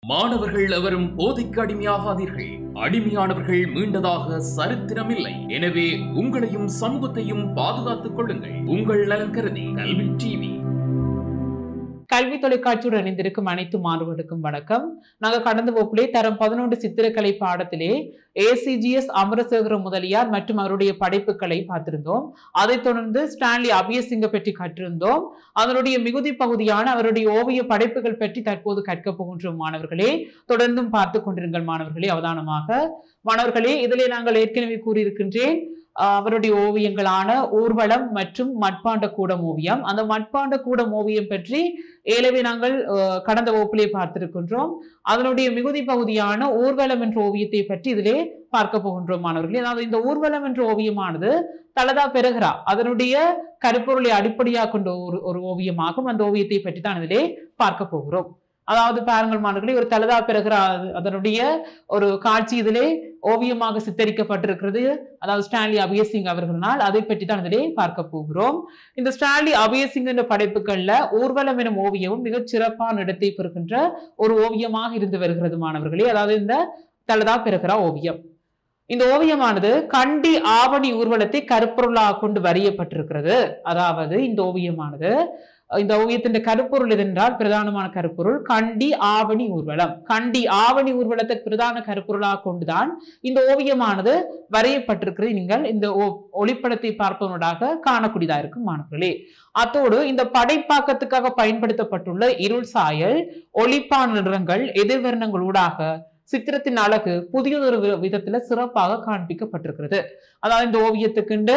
மாணவர்கள் எவரும் போதைக்கு அடிமையாகாதீர்கள். அடிமையானவர்கள் மீண்டதாக சரித்திரமில்லை. எனவே உங்களையும் சமூகத்தையும் பாதுகாத்துக் கொள்ளுங்கள். உங்கள் நலன் கருதி கல்வி டிவி. கல்வி தொலைக்காட்சியுடன் இணைந்திருக்கும் அனைத்து மாணவர்களுக்கும் வணக்கம். நாங்கள் கடந்த வகுப்பிலே தரம் 11 சித்திரக்கலை பாடத்திலே ACGS அமரசேகர முதலியார் மற்றும் அவருடைய படைப்புகளை பார்த்திருந்தோம். அதைத் தொடர்ந்து ஸ்டான்லி அபியசிங்க பற்றி கற்றிருந்தோம். அதனுடைய மிகுதி பகுதியான அவருடைய ஓவிய படைப்புகள் பற்றி தற்போது கற்க போகின்றோம். மாணவர்களே, தொடர்ந்தும் பார்த்து கொண்டிருங்கள் மாணவர்களே, அவதானமாக. மாணவர்களே, இதிலே நாங்கள் ஏற்கனவே கூறியிருக்கின்றேன் அவருடைய ஓவியங்களான ஊர்வலம் மற்றும் மட்பாண்ட கூடம் ஓவியம். அந்த மட்பாண்ட கூடம் ஓவியம் பற்றி ஏலவே நாங்கள் கடந்த வகுப்பிலே பார்த்திருக்கின்றோம். அதனுடைய மிகுதி பகுதியான ஊர்வலம் என்ற ஓவியத்தை பற்றி இதிலே பார்க்க போகின்றோம் மாணவர்களே. அதாவது இந்த ஊர்வலம் என்ற ஓவியமானது தலதா பெருகிறா அதனுடைய கருப்பொருளை அடிப்படையாக கொண்ட ஒரு ஓவியமாகும். அந்த ஓவியத்தை பற்றி தான் இதிலே பார்க்க போகிறோம். அதாவது பாருங்கள் மாணவர்களே, ஒரு தலதா பெருகிறா அதனுடைய ஒரு காட்சி இதிலே ஓவியமாக சித்தரிக்கப்பட்டிருக்கிறது. அதாவது ஸ்டான்லி அபியசிங் அவர்களால். அதை பற்றி தான் இதிலே பார்க்க போகிறோம். இந்த ஸ்டான்லி அபியசிங் என்ற படைப்புகள்ல ஊர்வலம் எனும் ஓவியமும் மிகச் சிறப்பான இடத்தை பெறுகின்ற ஒரு ஓவியமாக இருந்து வருகிறது மாணவர்களே. அதாவது இந்த தலதா பெருகிறா ஓவியம். இந்த ஓவியமானது கண்டி ஆவணி ஊர்வலத்தை கருப்பொருளாக கொண்டு வரையப்பட்டிருக்கிறது. அதாவது இந்த ஓவியத்தின் கருப்பொருள் எதென்றால், பிரதானமான கருப்பொருள் கண்டி ஆவணி ஊர்வலம். கண்டி ஆவணி ஊர்வலத்தை பிரதான கருப்பொருளாக கொண்டுதான் இந்த ஓவியமானது வரையப்பட்டிருக்கிறது. நீங்கள் இந்த ஒளிப்படத்தை பார்ப்பதனூடாக காணக்கூடியதா இருக்கும் மாணவர்களே. அத்தோடு இந்த படைப்பாக்கத்துக்காக பயன்படுத்தப்பட்டுள்ள இருள் சாயல், ஒளிப்பான நிறங்கள், எதிர்வர்ணங்களூடாக சித்திரத்தின் அழகு புதியதொரு விதத்துல சிறப்பாக காண்பிக்கப்பட்டிருக்கிறது. அதாவது இந்த ஓவியத்துக்குண்டு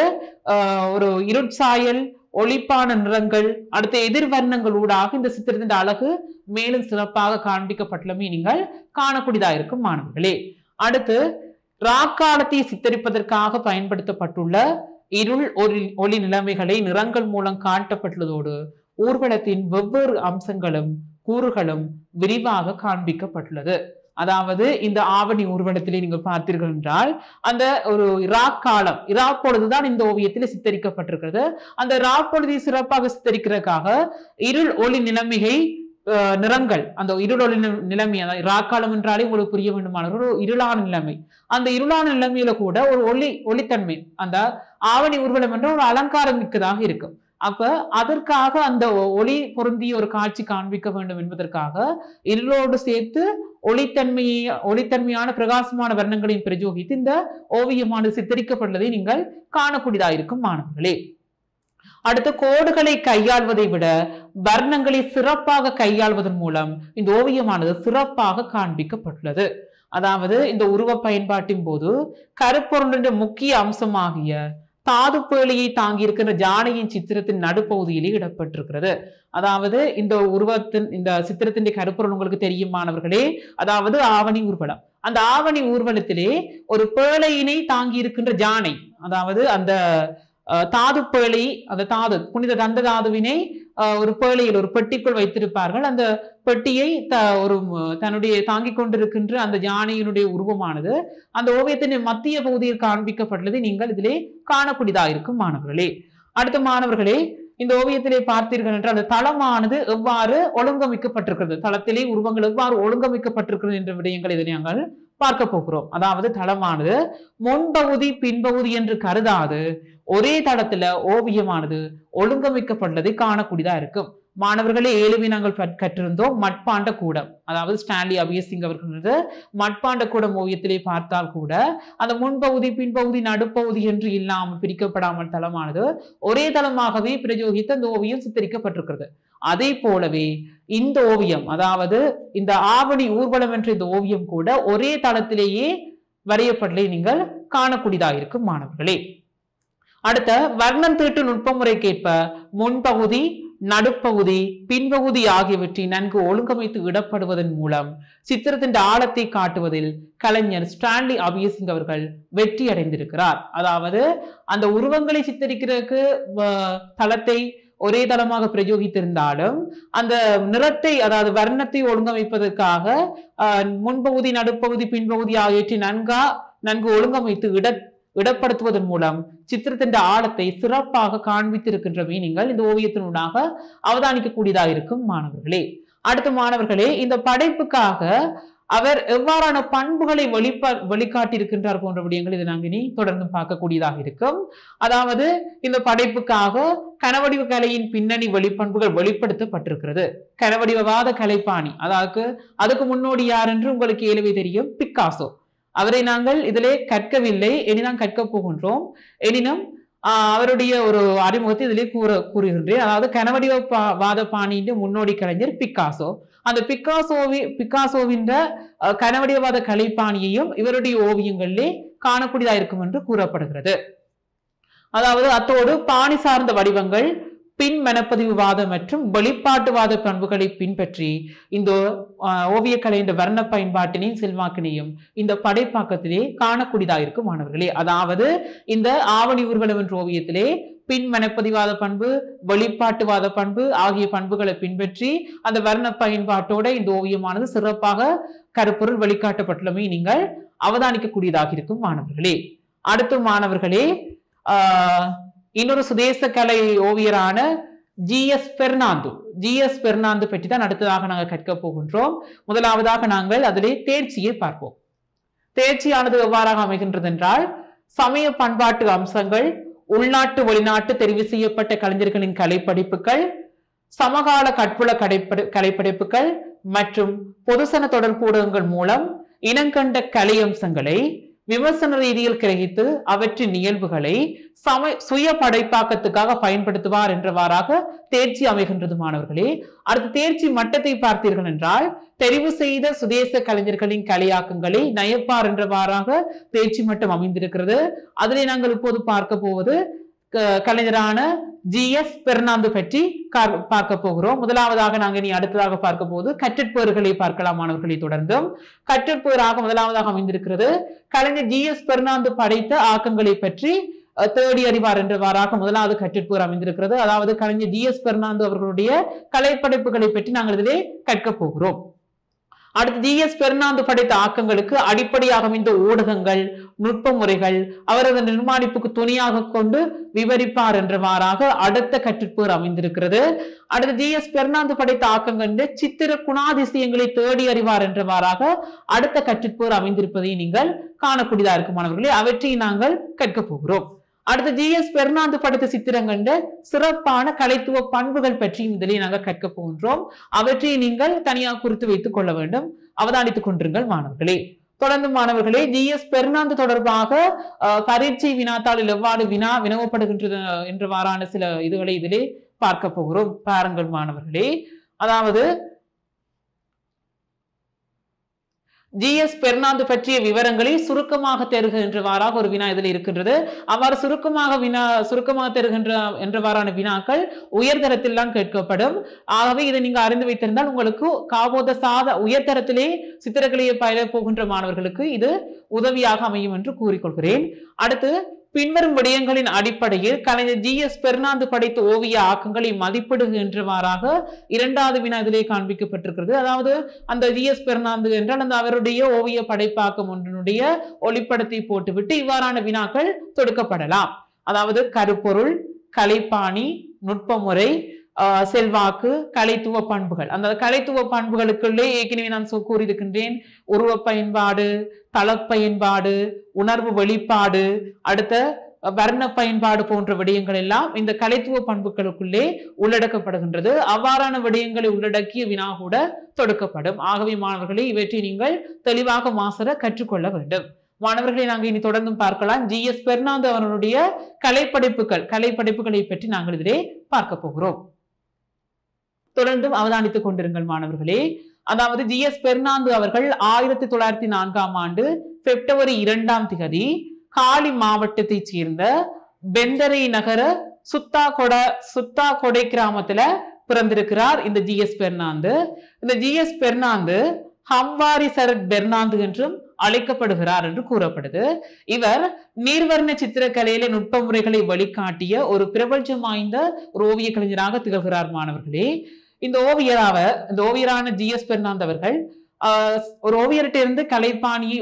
ஒரு இருட்சாயல், ஒளிப்பான நிறங்கள், அடுத்த எதிர்வர்ணங்களூடாக இந்த சித்திரத்தின் அழகு மேலும் சிறப்பாக காண்பிக்கப்பட்டுள்ளமே நீங்கள் காணக்கூடியதா இருக்கும் மாணவர்களே. அடுத்து ராக்காலத்தை சித்தரிப்பதற்காக பயன்படுத்தப்பட்டுள்ள இருள் ஒளி நிலைமைகளை நிறங்கள் மூலம் காட்டப்பட்டுள்ளதோடு ஊர்வலத்தின் வெவ்வேறு அம்சங்களும் கூறுகளும் விரிவாக காண்பிக்கப்பட்டுள்ளது. அதாவது இந்த ஆவணி ஊர்வலத்திலே நீங்கள் பார்த்தீர்கள் என்றால் அந்த ஒரு இராக்காலம், இராப்பொழுதுதான் இந்த ஓவியத்திலே சித்தரிக்கப்பட்டிருக்கிறது. அந்த இராப்பொழுதை சிறப்பாக சித்தரிக்கிறதுக்காக இருள் ஒளி நிலைமையை நிறங்கள், அந்த இருள் ஒளி நிலைமை, அதாவது இராக்காலம் என்றாலே உங்களுக்கு புரிய வேண்டுமான ஒரு இருளான நிலைமை, அந்த இருளான நிலைமையில கூட ஒரு ஒளித்தன்மை, அந்த ஆவணி ஊர்வலம் என்ற ஒரு அலங்காரம் மிக்கதாக இருக்கும். அப்ப அதற்காக அந்த ஒளி பொருந்திய ஒரு காட்சி காண்பிக்க வேண்டும் என்பதற்காக இருளோடு சேர்த்து ஒளித்தன்மையான பிரகாசமான வர்ணங்களையும் பிரயோகித்து இந்த ஓவியமானது சித்தரிக்கப்பட்டதை நீங்கள் காணக்கூடியதாக இருக்கும் மாணவர்களே. அடுத்த கோடுகளை கையாள்வதை விட வர்ணங்களை சிறப்பாக கையாள்வதன் மூலம் இந்த ஓவியமானது சிறப்பாக காண்பிக்கப்பட்டுள்ளது. அதாவது இந்த உருவ பயன்பாட்டின் போது கருப்பொருளின் முக்கிய அம்சமாகிய தாது பேழையை தாங்கி இருக்கின்ற யானையின் சித்திரத்தின் நடுப்பகுதியிலே இடப்பட்டிருக்கிறது. அதாவது இந்த சித்திரத்தின் கருப்பொருள் உங்களுக்கு தெரியும் மாணவர்களே. அதாவது ஆவணி ஊர்வலம். அந்த ஆவணி ஊர்வலத்திலே ஒரு பேழையினை தாங்கி இருக்கின்ற யானை, அதாவது அந்த தாது பேழை, அந்த புனித தந்த தாதுவினை ஒரு பேழையில் ஒரு பெட்டிக்குள் வைத்திருப்பார்கள். அந்த பெட்டியை தன்னுடைய தாங்கிக் கொண்டிருக்கின்ற அந்த யானையினுடைய உருவமானது அந்த ஓவியத்தின் மத்திய பகுதியில் காண்பிக்கப்பட்டுள்ளதை நீங்கள் இதிலே காணக்கூடியதாக இருக்கும் மாணவர்களே. அடுத்த மாணவர்களே, இந்த ஓவியத்திலே பார்த்தீர்கள் என்றால் அந்த தளமானது எவ்வாறு ஒழுங்கமைக்கப்பட்டிருக்கிறது, தளத்திலே உருவங்கள் எவ்வாறு ஒழுங்கமைக்கப்பட்டிருக்கிறது என்ற விடயங்களை இதை நாங்கள் பார்க்க போகிறோம். அதாவது தளமானது முன்பகுதி பின்பகுதி என்று கருதாது ஒரே தளத்துல ஓவியமானது ஒழுங்கமைக்கப்பட்டதை காணக்கூடியதா இருக்கும் மாணவர்களே. ஏழுவே நாங்கள் கற்றிருந்தோம் மட்பாண்ட கூடம். அதாவது ஸ்டான்லி அபியசிங் அவர்களது மட்பாண்ட கூடம் ஓவியத்திலே பார்த்தால் கூட அந்த முன்பகுதி பின்பகுதி நடுப்பகுதி என்று இல்லாமல் பிரிக்கப்படாமல் தளமானது ஒரே தளமாகவே பிரயோகித்து அந்த ஓவியம் சித்தரிக்கப்பட்டிருக்கிறது. அதே போலவே இந்த ஓவியம், அதாவது இந்த ஆவணி ஊர்வலம் என்ற இந்த ஓவியம் கூட ஒரே தளத்திலேயே வரையப்பட்டதை நீங்கள் காணக்கூடியதாக இருக்கும் மாணவர்களே. அடுத்த வர்ணம் தீட்டு நுட்பமுறைக்கேற்ப முன்பகுதி, நடுப்பகுதி, பின்பகுதி ஆகியவற்றை நன்கு ஒழுங்கமைத்து இடப்படுவதன் மூலம் சித்திரத்தின் ஆழத்தை காட்டுவதில் கலைஞர் ஸ்டான்லி அபியசிங் அவர்கள் வெற்றி அடைந்திருக்கிறார். அதாவது அந்த உருவங்களை சித்தரிக்கிறதுக்கு தளத்தை ஒரே தளமாக பிரயோகித்திருந்தாலும் அந்த நிறத்தை, அதாவது வர்ணத்தை ஒழுங்கமைப்பதற்காக முன்பகுதி, நடுப்பகுதி, பின்பகுதி ஆகியவற்றை நன்கு ஒழுங்கமைத்து இடப்படுத்துவதன் மூலம் சித்திரத்தின் ஆழத்தை சிறப்பாக காண்பித்திருக்கின்றவை நீங்கள் இந்த ஓவியத்தினூடாக அவதானிக்கக்கூடியதாக இருக்கும் மாணவர்களே. அடுத்த மாணவர்களே, இந்த படைப்புக்காக அவர் எவ்வாறான பண்புகளை வெளிக்காட்டியிருக்கின்றார் போன்ற விடயங்கள் இதை நாங்கள் இனி தொடர்ந்து பார்க்கக்கூடியதாக இருக்கும். அதாவது இந்த படைப்புக்காக கனவடிவ கலையின் பின்னணி வெளிப்பண்புகள் வெளிப்படுத்தப்பட்டிருக்கிறது. கனவடிவவாத கலைப்பாணி, அதாவது அதுக்கு முன்னோடி யார் என்று உங்களுக்கு ஏற்கனவே தெரியும், பிக்காசோ. அவரை நாங்கள் இதிலே கற்கவில்லை, இனிதான் கற்க போகின்றோம். எனினும் அவருடைய ஒரு அறிமுகத்தை இதிலே கூறுகின்றேன். அதாவது கனவடிவவாத பாணியின் முன்னோடி கலைஞர் பிக்காசோ. அந்த பிக்காசோவின் கனவடிவவாத கலைப்பாணியையும் இவருடைய ஓவியங்களிலே காணக்கூடியதா இருக்கும் என்று கூறப்படுகிறது. அதாவது அத்தோடு பாணி சார்ந்த வடிவங்கள், பின் மெனப்பதிவுவாத மற்றும் வெளிப்பாட்டுவாத பண்புகளை பின்பற்றி இந்த ஓவியக்கலை என்ற வர்ண பயன்பாட்டினையும் செல்வாக்கினையும் இந்த படைப்பாக்கத்திலே காணக்கூடியதாக இருக்கும் மாணவர்களே. அதாவது இந்த ஆவணி ஊர்வலம் என்ற ஓவியத்திலே பின் மெனப்பதிவாத பண்பு, வெளிப்பாட்டுவாத பண்பு ஆகிய பண்புகளை பின்பற்றி அந்த வர்ண பயன்பாட்டோட இந்த ஓவியமானது சிறப்பாக கருப்பொருள் வெளிக்காட்டப்பட்டுள்ளமை நீங்கள் அவதானிக்கக்கூடியதாக இருக்கும் மாணவர்களே. அடுத்து மாணவர்களே, இன்னொரு சுதேச கலை ஓவியரான ஜி.எஸ். பெர்னாந்து பற்றி தான் அடுத்ததாக நாங்கள் கற்க போகின்றோம். முதலாவதாக நாங்கள் அதிலே தேர்ச்சியை பார்ப்போம். தேர்ச்சியானது எவ்வாறாக அமைகின்றது என்றால், சமய பண்பாட்டு அம்சங்கள், உள்நாட்டு வெளிநாட்டு தெரிவு செய்யப்பட்ட கலைஞர்களின் கலைப்படைப்புகள், சமகால கற்புல கலைப்படைப்புகள் மற்றும் பொதுசன தொடர்பு ஊடகங்கள் மூலம் இனங்கண்ட கலை அம்சங்களை விமர்சன ரீதியில் கிரகித்து அவற்றின் இயல்புகளை சுய படைப்பாக்கத்துக்காக பயன்படுத்துவார் என்றவாறாக தேர்ச்சி அமைகின்றது மாணவர்களே. அடுத்து தேர்ச்சி மட்டத்தை பார்த்தீர்கள் என்றால், தெரிவு செய்த சுதேச கலைஞர்களின் கலையாக்கங்களை நயப்பார் என்றவாறாக தேர்ச்சி மட்டம் அமைந்திருக்கிறது. அதிலே நாங்கள் இப்போது பார்க்க போவது கலைஞரான ஜி.எஸ். பெர்னாந்து பற்றி பார்க்க போகிறோம். முதலாவதாக நாங்கள் இனி அடுத்ததாக பார்க்க போது கற்றற்பேறுகளை பார்க்கலாம் மாணவர்களை. தொடர்ந்தும் கற்றற்பேறாக முதலாவதாக அமைந்திருக்கிறது கலைஞர் ஜி.எஸ். பெர்னாந்து படைத்த ஆக்கங்களை பற்றி தேடி அறிவார் என்றவாறாக முதலாவது கற்றற்பேர் அமைந்திருக்கிறது. அதாவது கலைஞர் ஜி.எஸ். பெர்னாந்து அவர்களுடைய கலைப்படைப்புகளை பற்றி நாங்கள் இதிலே கற்க போகிறோம். அடுத்து ஜி.எஸ். பெர்னாந்து படைத்த ஆக்கங்களுக்கு அடிப்படையாக அமைந்த ஊடகங்கள், நுட்ப முறைகள் அவரது நிர்மாணிப்புக்கு துணையாக கொண்டு விவரிப்பார் என்றவாறாக அடுத்த கற்றற்பேர் அமைந்திருக்கிறது. அடுத்து ஜி.எஸ். பெர்னாந்து படைத்த ஆக்கங்கள் சித்திர குணாதிசயங்களை தேடி அறிவார் என்றவாறாக அடுத்த கற்றற்பேர் அமைந்திருப்பதை நீங்கள் காணக்கூடியதா இருக்கும் மாணவர்களே. அவற்றை நாங்கள் கற்க போகிறோம். அடுத்து ஜி.எஸ். பெர்னாந்து படைத்த சித்திரங்கள் சிறப்பான கலைத்துவ பண்புகள் பற்றியும் இதிலே நாங்கள் கற்க போகின்றோம். அவற்றை நீங்கள் தனியாக குறித்து வைத்துக் கொள்ள வேண்டும், அவதானித்துக் கொண்டிருங்கள் மாணவர்களே. தொடர்ந்து மாணவர்களே, ஜி.எஸ். பெர்னாந்து தொடர்பாக பரீட்சை வினாத்தாளில் எவ்வாறு வினவப்படுகின்றது என்றவாறான சில இதுகளை இதிலே பார்க்க போகிறோம். பாருங்கள் மாணவர்களே. அதாவது ஜி.எஸ். பெர்னாந்து பற்றிய விவரங்களை சுருக்கமாக தருகின்றவாறாக ஒரு வினா இதில் இருக்கின்றது. அவ்வாறு சுருக்கமாக தருகின்ற என்றவாறான வினாக்கள் உயர்தரத்தில் தான் கேட்கப்படும். ஆகவே இதை நீங்க அறிந்து வைத்திருந்தால் உங்களுக்கு காபோத உயர்தரத்திலே சித்திரக்கலையை பயில போகின்ற மாணவர்களுக்கு இது உதவியாக அமையும் என்று கூறிக்கொள்கிறேன். அடுத்து பின்வரும் விடயங்களின் அடிப்படையில் கலைஞர் ஜி.எஸ். பெர்னாந்து படைத்த ஓவிய ஆக்கங்களை மதிப்பிடுகின்றவாறாக இரண்டாவது வினா இதிலே காண்பிக்கப்பட்டிருக்கிறது. அதாவது அந்த ஜி.எஸ். பெர்னாந்து என்றால் அந்த அவருடைய ஓவிய படைப்பாக்கம் ஒன்றினுடைய ஒளிப்படத்தை போட்டுவிட்டு இவ்வாறான வினாக்கள் தொடுக்கப்படலாம். அதாவது கருப்பொருள், கலைப்பாணி, நுட்பமுறை, செல்வாக்கு, கலைத்துவ பண்புகள். அந்த கலைத்துவ பண்புகளுக்குள்ளே ஏற்கனவே நான் கூறியிருக்கின்றேன், உருவ பயன்பாடு, தள பயன்பாடு, உணர்வு வெளிப்பாடு, அடுத்த வர்ண பயன்பாடு போன்ற விடயங்கள் எல்லாம் இந்த கலைத்துவ பண்புகளுக்குள்ளே உள்ளடக்கப்படுகின்றது. அவ்வாறான விடயங்களை உள்ளடக்கிய வினா கூட தொடுக்கப்படும். ஆகவே மாணவர்களே, இவற்றை நீங்கள் தெளிவாக மாசற கற்றுக்கொள்ள வேண்டும். மாணவர்களை நாங்கள் இனி தொடர்ந்து பார்க்கலாம். ஜி.எஸ். பெர்னாந்து அவர்களுடைய கலைப்படைப்புகளை பற்றி நாங்கள் இதிலே பார்க்க போகிறோம். தொடர்ந்தும் அவதானித்துக் கொண்டிருங்கள் மாணவர்களே. அதாவது ஜி.எஸ். பெர்னாந்து அவர்கள் 1904ஆம் ஆண்டு பிப்ரவரி 2ஆம் திகதி காலி மாவட்டத்தைச் சேர்ந்த பெந்தரை நகர சுத்தா கொடை கிராமத்துல பிறந்திருக்கிறார் இந்த ஜி.எஸ். பெர்னாந்து. இந்த ஜி.எஸ். பெர்னாந்து ஹம்வாரி சரத் பெர்னாந்து என்றும் அழைக்கப்படுகிறார் என்று கூறப்படுது. இவர் நீர்வர்ண சித்திரக்கலையில நுட்ப முறைகளை வழிகாட்டிய ஒரு பிரபஞ்சம் வாய்ந்த ஒரு ஓவிய கலைஞராக திகழ்கிறார் மாணவர்களே. இந்த ஓவியரான ஜி.எஸ். பெர்னாந்து அவர்கள் ஒரு ஓவியர்கிட்ட இருந்து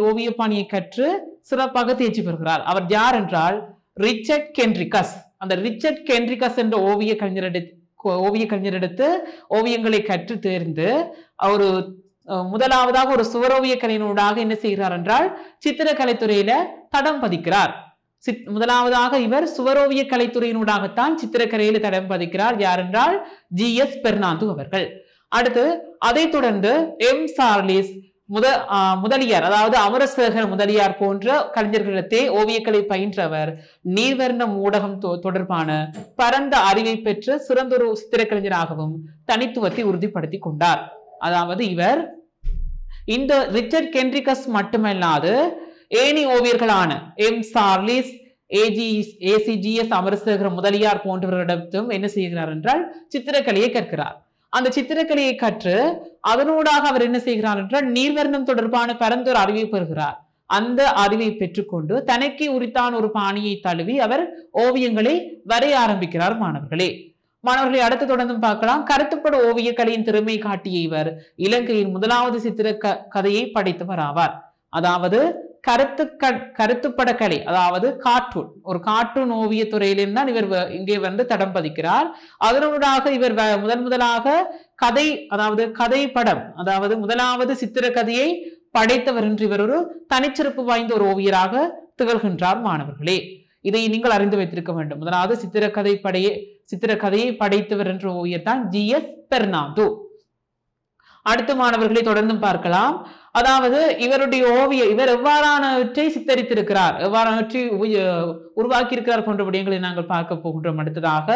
ஓவிய பாணியை கற்று சிறப்பாக தேர்ச்சி பெறுகிறார். அவர் யார் என்றால் ரிச்சர்ட் கென்ட்ரிகஸ். அந்த ரிச்சர்ட் கென்ட்ரிகஸ் என்ற ஓவிய கலைஞரிடம் ஓவிய கலைஞரிடத்து ஓவியங்களை கற்று தேர்ந்து ஒரு முதலாவதாக ஒரு சுவரோவிய கலையினூடாக என்ன செய்கிறார் என்றால் சித்திரக்கலைத்துறையில தடம் பதிக்கிறார். முதலாவதாக இவர் சுவரோவிய கலைத்துறையினூடாகத்தான் சித்திரக்கலையில தடம் பதிக்கிறார். யார் என்றால் GS பெர்னாந்து அவர்கள். அடுத்து அதை தொடர்ந்து M சார்லிஸ் முதலியார், அதாவது அமரசேகர் முதலியார் போன்ற கலைஞர்களிடத்தே ஓவியக்கலை பயின்றவர் நீர்வர்ணம் ஊடகம் தொடர்பான பரந்த அறிவை பெற்று சிறந்தொரு சித்திரக்கலைஞராகவும் தனித்துவத்தை உறுதிப்படுத்தி கொண்டார். அதாவது இவர் இந்த ரிச்சர்ட் கென்ட்ரிகஸ் மட்டுமல்லாது ஏனி ஓவியர்களான M Charles, ACGS Amarasekar Mudaliyar போன்றவர்களிடத்தும் என்ன செய்கிறார் என்றால் சித்திரக்கலையை கற்கிறார். அந்த சித்திரக்கலையை கற்று அதனூடாக அவர் என்ன செய்கிறார் என்றால் நீர்வர்ணம் தொடர்பான பரந்தோர் அறிவை பெறுகிறார். அந்த அறிவை பெற்றுக்கொண்டு தனக்கே உரித்தான ஒரு பாணியை தழுவி அவர் ஓவியங்களை வரைய ஆரம்பிக்கிறார். மாணவர்களை அடுத்து தொடர்ந்து பார்க்கலாம். கருத்துப்பட ஓவிய கலையின் திறமை காட்டிய இவர் இலங்கையின் முதலாவது சித்திர கதையை படைத்தவர் ஆவார். அதாவது கருத்துப்பட கலை, அதாவது கார்ட்டூன், ஒரு கார்ட்டூன் ஓவிய துறையிலிருந்து தான் இவர் இங்கே வந்து தடம் பதிக்கிறார். அதனூடாக இவர் முதலாக கதை, அதாவது கதை படம், அதாவது முதலாவது சித்திர கதையை படைத்தவர் என்று இவர் ஒரு தனிச்சிறப்பு வாய்ந்த ஒரு ஓவியராக திகழ்கின்றார். மாணவர்களே, இதை நீங்கள் அறிந்து வைத்திருக்க வேண்டும். முதலாவது சித்திர கதையை படைத்தவர் என்ற ஓவியர் தான் GS பெர்னாந்து. அடுத்த மாணவர்களை தொடர்ந்து பார்க்கலாம். அதாவது இவருடைய இவர் எவ்வாறானவற்றை சித்தரித்திருக்கிறார், எவ்வாறானவற்றை உருவாக்கி இருக்கிறார் போன்ற விடயங்களை நாங்கள் பார்க்க போகின்றோம். அடுத்ததாக,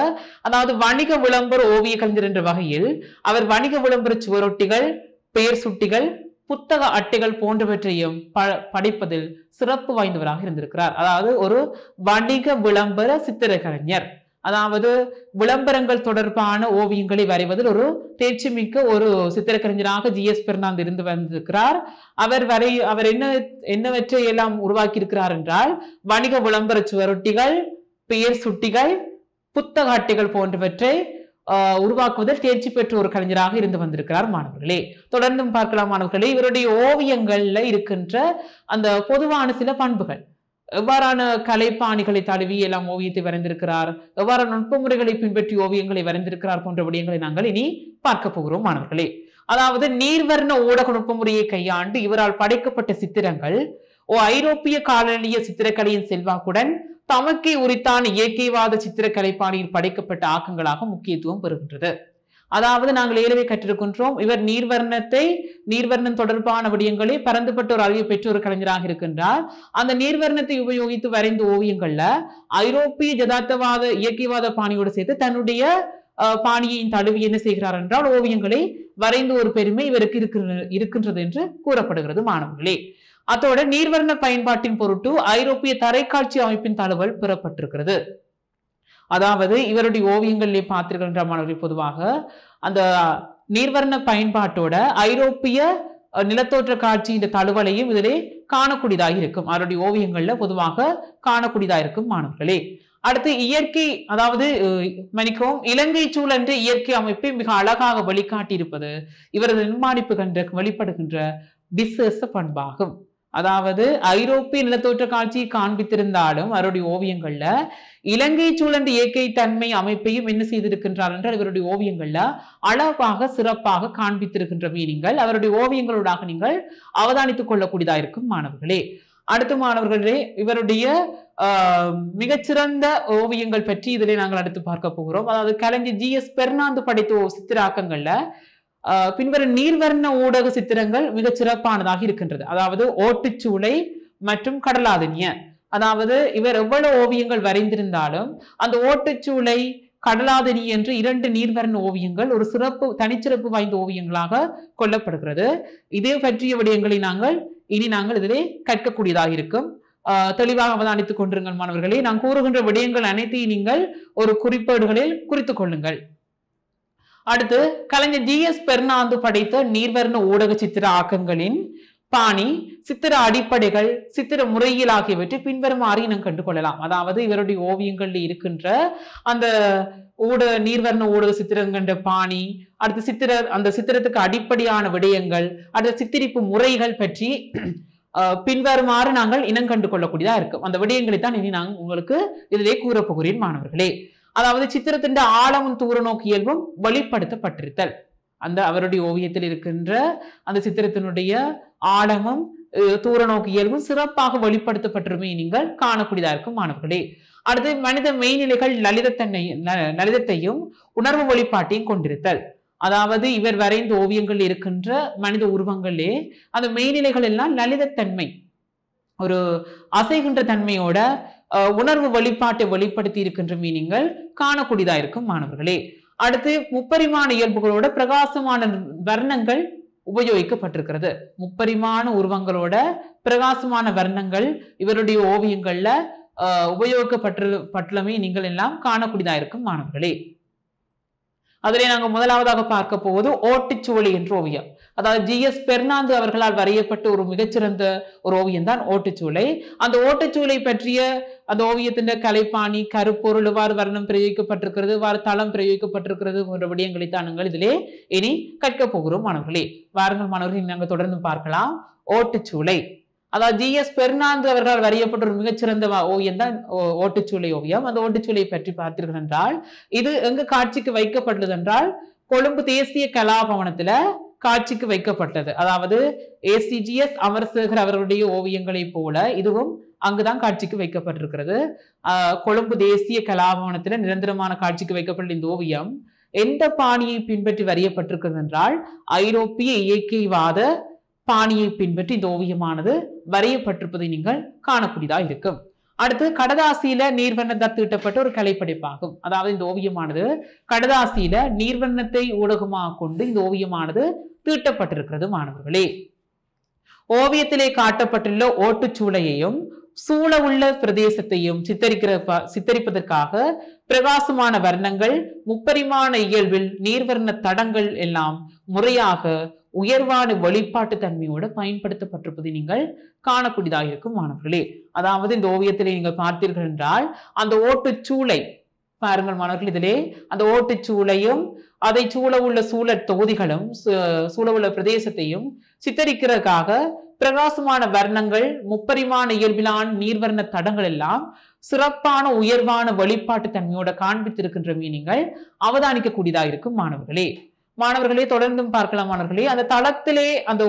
அதாவது வணிக விளம்பர ஓவிய கலைஞர் என்ற வகையில் அவர் வணிக விளம்பர சுவரொட்டிகள், பெயர் சுட்டிகள், புத்தக அட்டைகள் போன்றவற்றையும் படைப்பதில் சிறப்பு வாய்ந்தவராக இருந்திருக்கிறார். அதாவது ஒரு வணிக விளம்பர சித்திர கலைஞர், அதாவது விளம்பரங்கள் தொடர்பான ஓவியங்களை வரைவதில் ஒரு தேர்ச்சி மிக்க ஒரு சித்திரக்கலைஞராக GS பெர்னாந்து இருந்து வந்திருக்கிறார். அவர் என்னவற்றை எல்லாம் உருவாக்கி இருக்கிறார் என்றால் வணிக விளம்பர சுவரொட்டிகள், பெயர் சுட்டிகள், புத்தக அட்டைகள் போன்றவற்றை உருவாக்குவதில் தேர்ச்சி பெற்ற ஒரு கலைஞராக இருந்து வந்திருக்கிறார். மாணவர்களே, தொடர்ந்தும் பார்க்கலாம். மாணவர்களே, இவருடைய ஓவியங்கள்ல இருக்கின்ற அந்த பொதுவான சில பண்புகள், எவ்வாறான கலைப்பாணிகளை தழுவி எல்லாம் ஓவியத்தை வரைந்திருக்கிறார், எவ்வாறான நுட்பமுறைகளை பின்பற்றி ஓவியங்களை வரைந்திருக்கிறார் போன்ற விடயங்களை நாங்கள் இனி பார்க்க போகிறோம். மாணவர்களே, அதாவது நீர்வர்ண ஊடக நுட்பமுறையை கையாண்டு இவரால் படைக்கப்பட்ட சித்திரங்கள் ஐரோப்பிய காலனிய சித்திரக்கலையின் செல்வாக்குடன் தமக்கே உரித்தான இயற்கைவாத சித்திரக்கலைப்பாணியில் படைக்கப்பட்ட ஆக்கங்களாக முக்கியத்துவம் பெறுகின்றது. அதாவது நாங்கள் ஏற்கனவே கற்றிருக்கின்றோம், இவர் நீர்வர்ணம் தொடர்பான விடயங்களை பரந்துபட்ட ஒரு அறிவை பெற்ற ஒரு கலைஞராக இருக்கின்றார். அந்த நீர்வர்ணத்தை உபயோகித்து வரைந்த ஓவியங்கள்ல ஐரோப்பிய யதார்த்தவாத இயற்கைவாத பாணியோடு சேர்த்து தன்னுடைய பாணியின் தழுவி என்ன செய்கிறார் என்றால் ஓவியங்களை வரைந்த ஒரு பெருமை இவருக்கு இருக்கின்றது என்று கூறப்படுகிறது. மாணவர்களே, அதோட நீர்வர்ண பயன்பாட்டின் பொருட்டு ஐரோப்பிய தரைக்காட்சி அமைப்பின் தழுவல் பெறப்பட்டிருக்கிறது. அதாவது இவருடைய ஓவியங்களிலே பார்த்தீர்கள் மாணவர்கள், பொதுவாக அந்த நீர்வர்ண பயன்பாட்டோட ஐரோப்பிய நிலத்தோற்ற காட்சி இந்த தழுவலையும் இதிலே காணக்கூடியதாக இருக்கும். அவருடைய ஓவியங்கள்ல பொதுவாக காணக்கூடியதாக இருக்கும். மாணவர்களே, அடுத்து இயற்கை, அதாவது இலங்கை சூழல் இயற்கை அமைப்பை மிக அழகாக வழிகாட்டி இருப்பது இவரது நிர்மாணிப்பு வெளிப்படுகின்ற விசேஷ பண்பாகும். அதாவது ஐரோப்பிய நிலத்தோற்ற காட்சியை காண்பித்திருந்தாலும் அவருடைய ஓவியங்கள்ல இலங்கை சூழல் இயற்கை தன்மை அமைப்பையும் என்ன செய்திருக்கின்றார் என்றால் இவருடைய ஓவியங்கள்ல அழகாக சிறப்பாக காண்பித்திருக்கின்ற மீனிங்கள் அவருடைய ஓவியங்களோடாக நீங்கள் அவதானித்துக் கொள்ளக்கூடியதா இருக்கும். மாணவர்களே, அடுத்த மாணவர்களே, இவருடைய மிகச்சிறந்த ஓவியங்கள் பற்றி இதிலே நாங்கள் அடுத்து பார்க்க போகிறோம். அதாவது கலைஞர் GS பெர்னாந்து படைத்த சித்திராக்கங்கள்ல பின்வரும் நீர்வர்ண ஊடக சித்திரங்கள் மிக சிறப்பானதாக இருக்கின்றது. அதாவது ஓட்டுச்சூளை மற்றும் கடலாதனிய, அதாவது இவர் எவ்வளவு ஓவியங்கள் வரைந்திருந்தாலும் அந்த ஓட்டுச்சூளை, கடலாதனி என்று 2 நீர்வர்ண ஓவியங்கள் ஒரு தனிச்சிறப்பு வாய்ந்த ஓவியங்களாக கொள்ளப்படுகிறது. இதே பற்றிய விடயங்களை நாங்கள் இதிலே கற்கக்கூடியதாக இருக்கும். தெளிவாக அவதானித்துக் கொண்டிருங்கள் மாணவர்களே. நான் கூறுகின்ற விடயங்கள் அனைத்தையும் நீங்கள் ஒரு குறிப்பேடுகளில் குறித்துக் கொள்ளுங்கள். அடுத்து, கலைஞர் GS பெர்னாந்து படைத்த நீர்வர்ண ஊடக சித்திர ஆக்கங்களின் பாணி, சித்திர அடிப்படைகள், சித்திர முறையில் ஆகியவற்றை பின்வருமாறு நாம் கண்டு கொள்ளலாம். அதாவது இவருடைய ஓவியங்கள்ல இருக்கின்ற அந்த நீர்வர்ண ஊடக சித்திரங்கின்ற பாணி, அடுத்து அந்த சித்திரத்துக்கு அடிப்படையான விடயங்கள், அடுத்த சித்திரிப்பு முறைகள் பற்றி பின்வருமாறு நாங்கள் இனம் கண்டு கொள்ளக்கூடியதா இருக்கும். அந்த விடயங்களை தான் இனி நான் உங்களுக்கு இதிலே கூறப்போகிறேன். மாணவர்களே, அதாவது சித்திரத்தின் ஆழமும் தூர நோக்கு இயல்பும் வெளிப்படுத்தப்பட்டிருத்தல். அந்த அவருடைய ஓவியத்தில் இருக்கின்ற அந்த சித்திரத்தினுடைய ஆழமும் தூர நோக்கு இயல்பும் சிறப்பாக வெளிப்படுத்தப்பட்டிருமே நீங்கள் காணக்கூடியதா இருக்கும் மாணவர்களே. அடுத்து மனித மெய்நிலைகள் லலிதத்தையும் உணர்வு வெளிப்பாட்டையும் கொண்டிருத்தல். அதாவது இவர் வரைந்த ஓவியங்கள் இருக்கின்ற மனித உருவங்களே அந்த மெய்நிலைகள் எல்லாம் லலிதத்தன்மை, ஒரு அசைகின்ற தன்மையோட உணர்வு வெளிப்பாட்டை வெளிப்படுத்தி இருக்கின்ற மீனிங்கள் காணக்கூடியதா இருக்கும் மாணவர்களே. அடுத்து முப்பரிமாண இயல்புகளோட பிரகாசமான வர்ணங்கள் உபயோகிக்கப்பட்டிருக்கிறது. முப்பரிமாண உருவங்களோட பிரகாசமான வர்ணங்கள் இவருடைய ஓவியங்கள்ல உபயோகிக்கப்பட்டுள்ளமை நீங்கள் எல்லாம் காணக்கூடியதா இருக்கும் மாணவர்களே. அதிலே நாங்கள் முதலாவதாக பார்க்க போவது ஓட்டுச்சுவடி என்ற ஓவியம். அதாவது GS பெர்னாந்து அவர்களால் வரையப்பட்ட ஒரு மிகச்சிறந்த ஒரு ஓவியம் தான் ஓட்டுச்சுவலை. அந்த ஓட்டுச்சுவலை பற்றிய அந்த ஓவியத்தின் கலைப்பாணி, கருப்பொருள், எவ்வாறு வர்ணம் பிரயோகிக்கப்பட்டிருக்கிறது, எவ்வாறு தளம் பிரயோகிக்கப்பட்டிருக்கிறது போன்ற விடயங்களை தான் நாங்கள் இதிலே இனி கற்க போகிறோம் மாணவர்களே. வாருங்கள் மாணவர்கள், நாங்கள் தொடர்ந்து பார்க்கலாம். ஓட்டுச்சுவலை அதாவது GS பெர்னாந்து அவர்களால் வரையப்பட்ட ஒரு மிகச்சிறந்த ஓவியம் தான் ஓட்டுச்சுவலை ஓவியம். அந்த ஓட்டுச்சுவலை பற்றி பார்த்தீர்கள் என்றால் இது எங்கு காட்சிக்கு வைக்கப்பட்டது என்றால் கொழும்பு தேசிய கலாபவனத்துல காட்சிக்கு வைக்கப்பட்டது. அதாவது ACGS அமரசேகர் அவர்களுடைய ஓவியங்களை போல இதுவும் அங்குதான் காட்சிக்கு வைக்கப்பட்டிருக்கிறது. கொழும்பு தேசிய கலாபவனத்துல நிரந்தரமான காட்சிக்கு வைக்கப்பட்ட இந்த ஓவியம் எந்த பாணியை பின்பற்றி வரையப்பட்டிருக்கிறது என்றால் ஐரோப்பிய இயற்கைவாத பாணியை பின்பற்றி இந்த ஓவியமானது வரையப்பட்டிருப்பதை நீங்கள் காணக்கூடியதா இருக்கும். அடுத்து கடதாசியில நீர்வண்ணத்தால் தீட்டப்பட்ட ஒரு கலைப்படைப்பாகும். அதாவது இந்த ஓவியமானது கடதாசியில நீர்வண்ணத்தை ஊடகமாக கொண்டு இந்த ஓவியமானது தீட்டப்பட்டிருக்கிறது மாணவர்களே. ஓவியத்திலே காட்டப்பட்டுள்ள ஓட்டுச்சூளையையும் சூழ உள்ள பிரதேசத்தையும் சித்தரிப்பதற்காக பிரகாசமான வர்ணங்கள், முப்பரிமாண இயல்பில் நீர்வர்ண தடங்கள் எல்லாம் முறையாக உயர்வான வெளிப்பாட்டு தன்மையோடு பயன்படுத்தப்பட்டிருப்பதை நீங்கள் காணக்கூடியதாக இருக்கும் மாணவர்களே. அதாவது இந்த ஓவியத்திலே நீங்கள் பார்த்தீர்கள் என்றால் அந்த ஓட்டுச்சூளை பாருங்கள் மாணவர்கள், இதிலே அந்த ஓட்டுச்சூளையும் அதை சூழ உள்ள சூழல் தொகுதிகளும் சூழ உள்ள பிரதேசத்தையும் சித்தரிக்கிறதுக்காக பிரகாசமான வர்ணங்கள், முப்பரிமாண இயல்பிலான நீர்வர்ண தடங்கள் எல்லாம் சிறப்பான உயர்வான வெளிப்பாட்டு தன்மையோட காண்பித்திருக்கின்ற மீனிங்கள் அவதானிக்கக்கூடியதாக இருக்கும் மாணவர்களே. மாணவர்களே தொடர்ந்தும் பார்க்கலாம் மாணவர்களே. அந்த தளத்திலே அந்த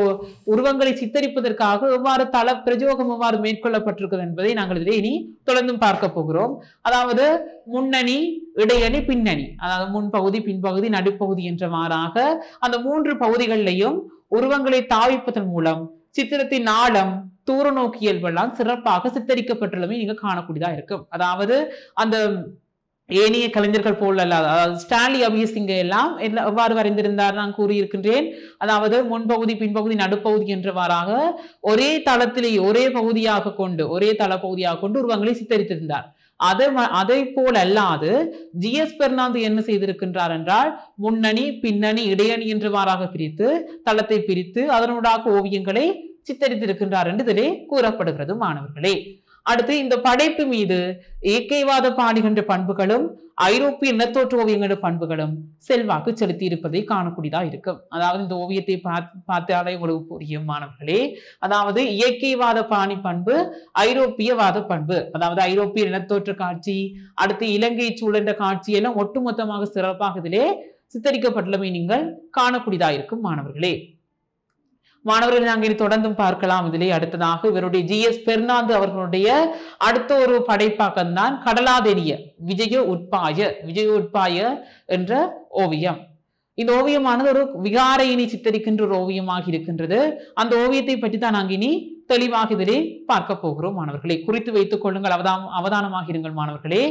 உருவங்களை சித்தரிப்பதற்காக எவ்வாறு தள பிரயோகம் எவ்வாறு மேற்கொள்ளப்பட்டிருக்கிறது என்பதை நாங்கள் இதிலே இனி தொடர்ந்தும் பார்க்க போகிறோம். அதாவது முன்னணி, இடையணி, பின்னணி, அதாவது முன்பகுதி, பின்பகுதி, நடுப்பகுதி என்ற மாறாக அந்த மூன்று பகுதிகளிலையும் உருவங்களை தாவிப்பதன் மூலம் சித்திரத்தின் ஆழம், தூர நோக்கு இயல்பெல்லாம் சிறப்பாக சித்தரிக்கப்பட்டுள்ளமை நீங்க காணக்கூடியதா இருக்கும். அதாவது அந்த ஏனைய கலைஞர்கள் போல் அல்லாத, அதாவது ஸ்டான்லி அபியசிங்க எல்லாம் எவ்வாறு வரைந்திருந்தார் நான் கூறியிருக்கின்றேன். அதாவது முன்பகுதி, பின்பகுதி, நடுப்பகுதி என்றவாறாக ஒரே தளத்திலே ஒரே பகுதியாக கொண்டு ஒரே தள பகுதியாக கொண்டு உருவங்களை சித்தரித்திருந்தார். அதை போல் அல்லாது GS பெர்னாந்து என்ன செய்திருக்கின்றார் என்றால் முன்னணி, பின்னணி, இடையணி என்றவாறாக பிரித்து தளத்தை பிரித்து அதனூடாக ஓவியங்களை சித்தரித்திருக்கின்றார் என்று இதிலே கூறப்படுகிறது மாணவர்களே. அடுத்து இந்த படைப்பு மீது இயற்கைவாத பாணிகின்ற பண்புகளும் ஐரோப்பிய நிலத்தோற்ற ஓவியங்கள பண்புகளும் செல்வாக்கு செலுத்தி இருப்பதை காணக்கூடியதா இருக்கும். அதாவது இந்த ஓவியத்தை பார்த்தாலே உங்களுக்கு புரியும் மாணவர்களே. அதாவது இயற்கைவாத பாணி பண்பு, ஐரோப்பியவாத பண்பு, அதாவது ஐரோப்பிய நிலத்தோற்ற காட்சி, அடுத்து இலங்கை சூழன்ற காட்சி எல்லாம் ஒட்டுமொத்தமாக சிறப்பாக இதிலே சித்தரிக்கப்பட்டுள்ளமை நீங்கள் காணக்கூடியதா இருக்கும் மாணவர்களே. மாணவர்கள் நாங்கள் இனி தொடர்ந்தும் பார்க்கலாம். இதிலே அடுத்ததாக இவருடைய GS பெர்னாந்து அவர்களுடைய அடுத்த ஒரு படைப்பாக்கம் தான் கடலாதெரிய விஜய உட்பாய என்ற ஓவியம். இந்த ஓவியமானது ஒரு விகாரையினை சித்தரிக்கின்ற ஒரு ஓவியமாக இருக்கின்றது. அந்த ஓவியத்தை பற்றி தான் நாங்கள் இனி தெளிவாக இதிலே பார்க்க போகிறோம் மாணவர்களே. குறித்து வைத்துக் கொள்ளுங்கள், அவதானமாக இருங்கள் மாணவர்களே.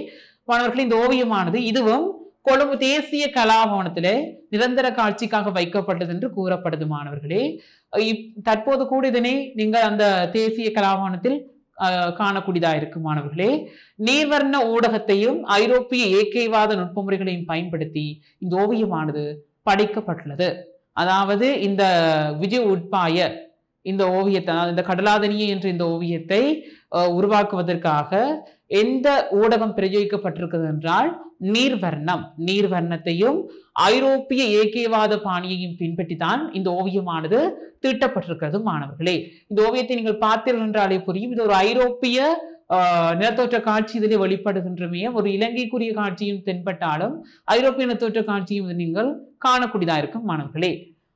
மாணவர்களே, இந்த ஓவியமானது இதுவும் கொழும்பு தேசிய கலாபவனத்திலே நிரந்தர காட்சிக்காக வைக்கப்பட்டது என்று கூறப்படுது மாணவர்களே. தற்போது கூட இதனை நீங்கள் அந்த தேசிய கலாபவனத்தில் காணக்கூடியதா இருக்கும் மாணவர்களே. நீர்வர்ண ஊடகத்தையும் ஐரோப்பிய இயற்கைவாத நுட்பமுறைகளையும் பயன்படுத்தி இந்த ஓவியமானது படைக்கப்பட்டுள்ளது. அதாவது இந்த விஜய் உட்பாய இந்த ஓவியத்தை, அதாவது இந்த கடலாதனியை என்ற இந்த ஓவியத்தை உருவாக்குவதற்காக எந்த ஊடகம் பிரயோகிக்கப்பட்டிருக்கிறது என்றால் நீர்வர்ணத்தையும் ஐரோப்பிய இயற்கைவாத பாணியையும் பின்பற்றி தான் இந்த ஓவியமானது தீட்டப்பட்டிருக்கிறது மாணவர்களே. இந்த ஓவியத்தை நீங்கள் பார்த்தீர்கள் என்றாலே புரியும், இது ஒரு ஐரோப்பிய நிலத்தோற்ற காட்சி இதிலே வெளிப்படுகின்றமே ஒரு இலங்கைக்குரிய காட்சியும் தென்பட்டாலும் ஐரோப்பிய நிலத்தோற்ற காட்சியும் நீங்கள் காணக்கூடியதா இருக்கும் மாணவர்களே.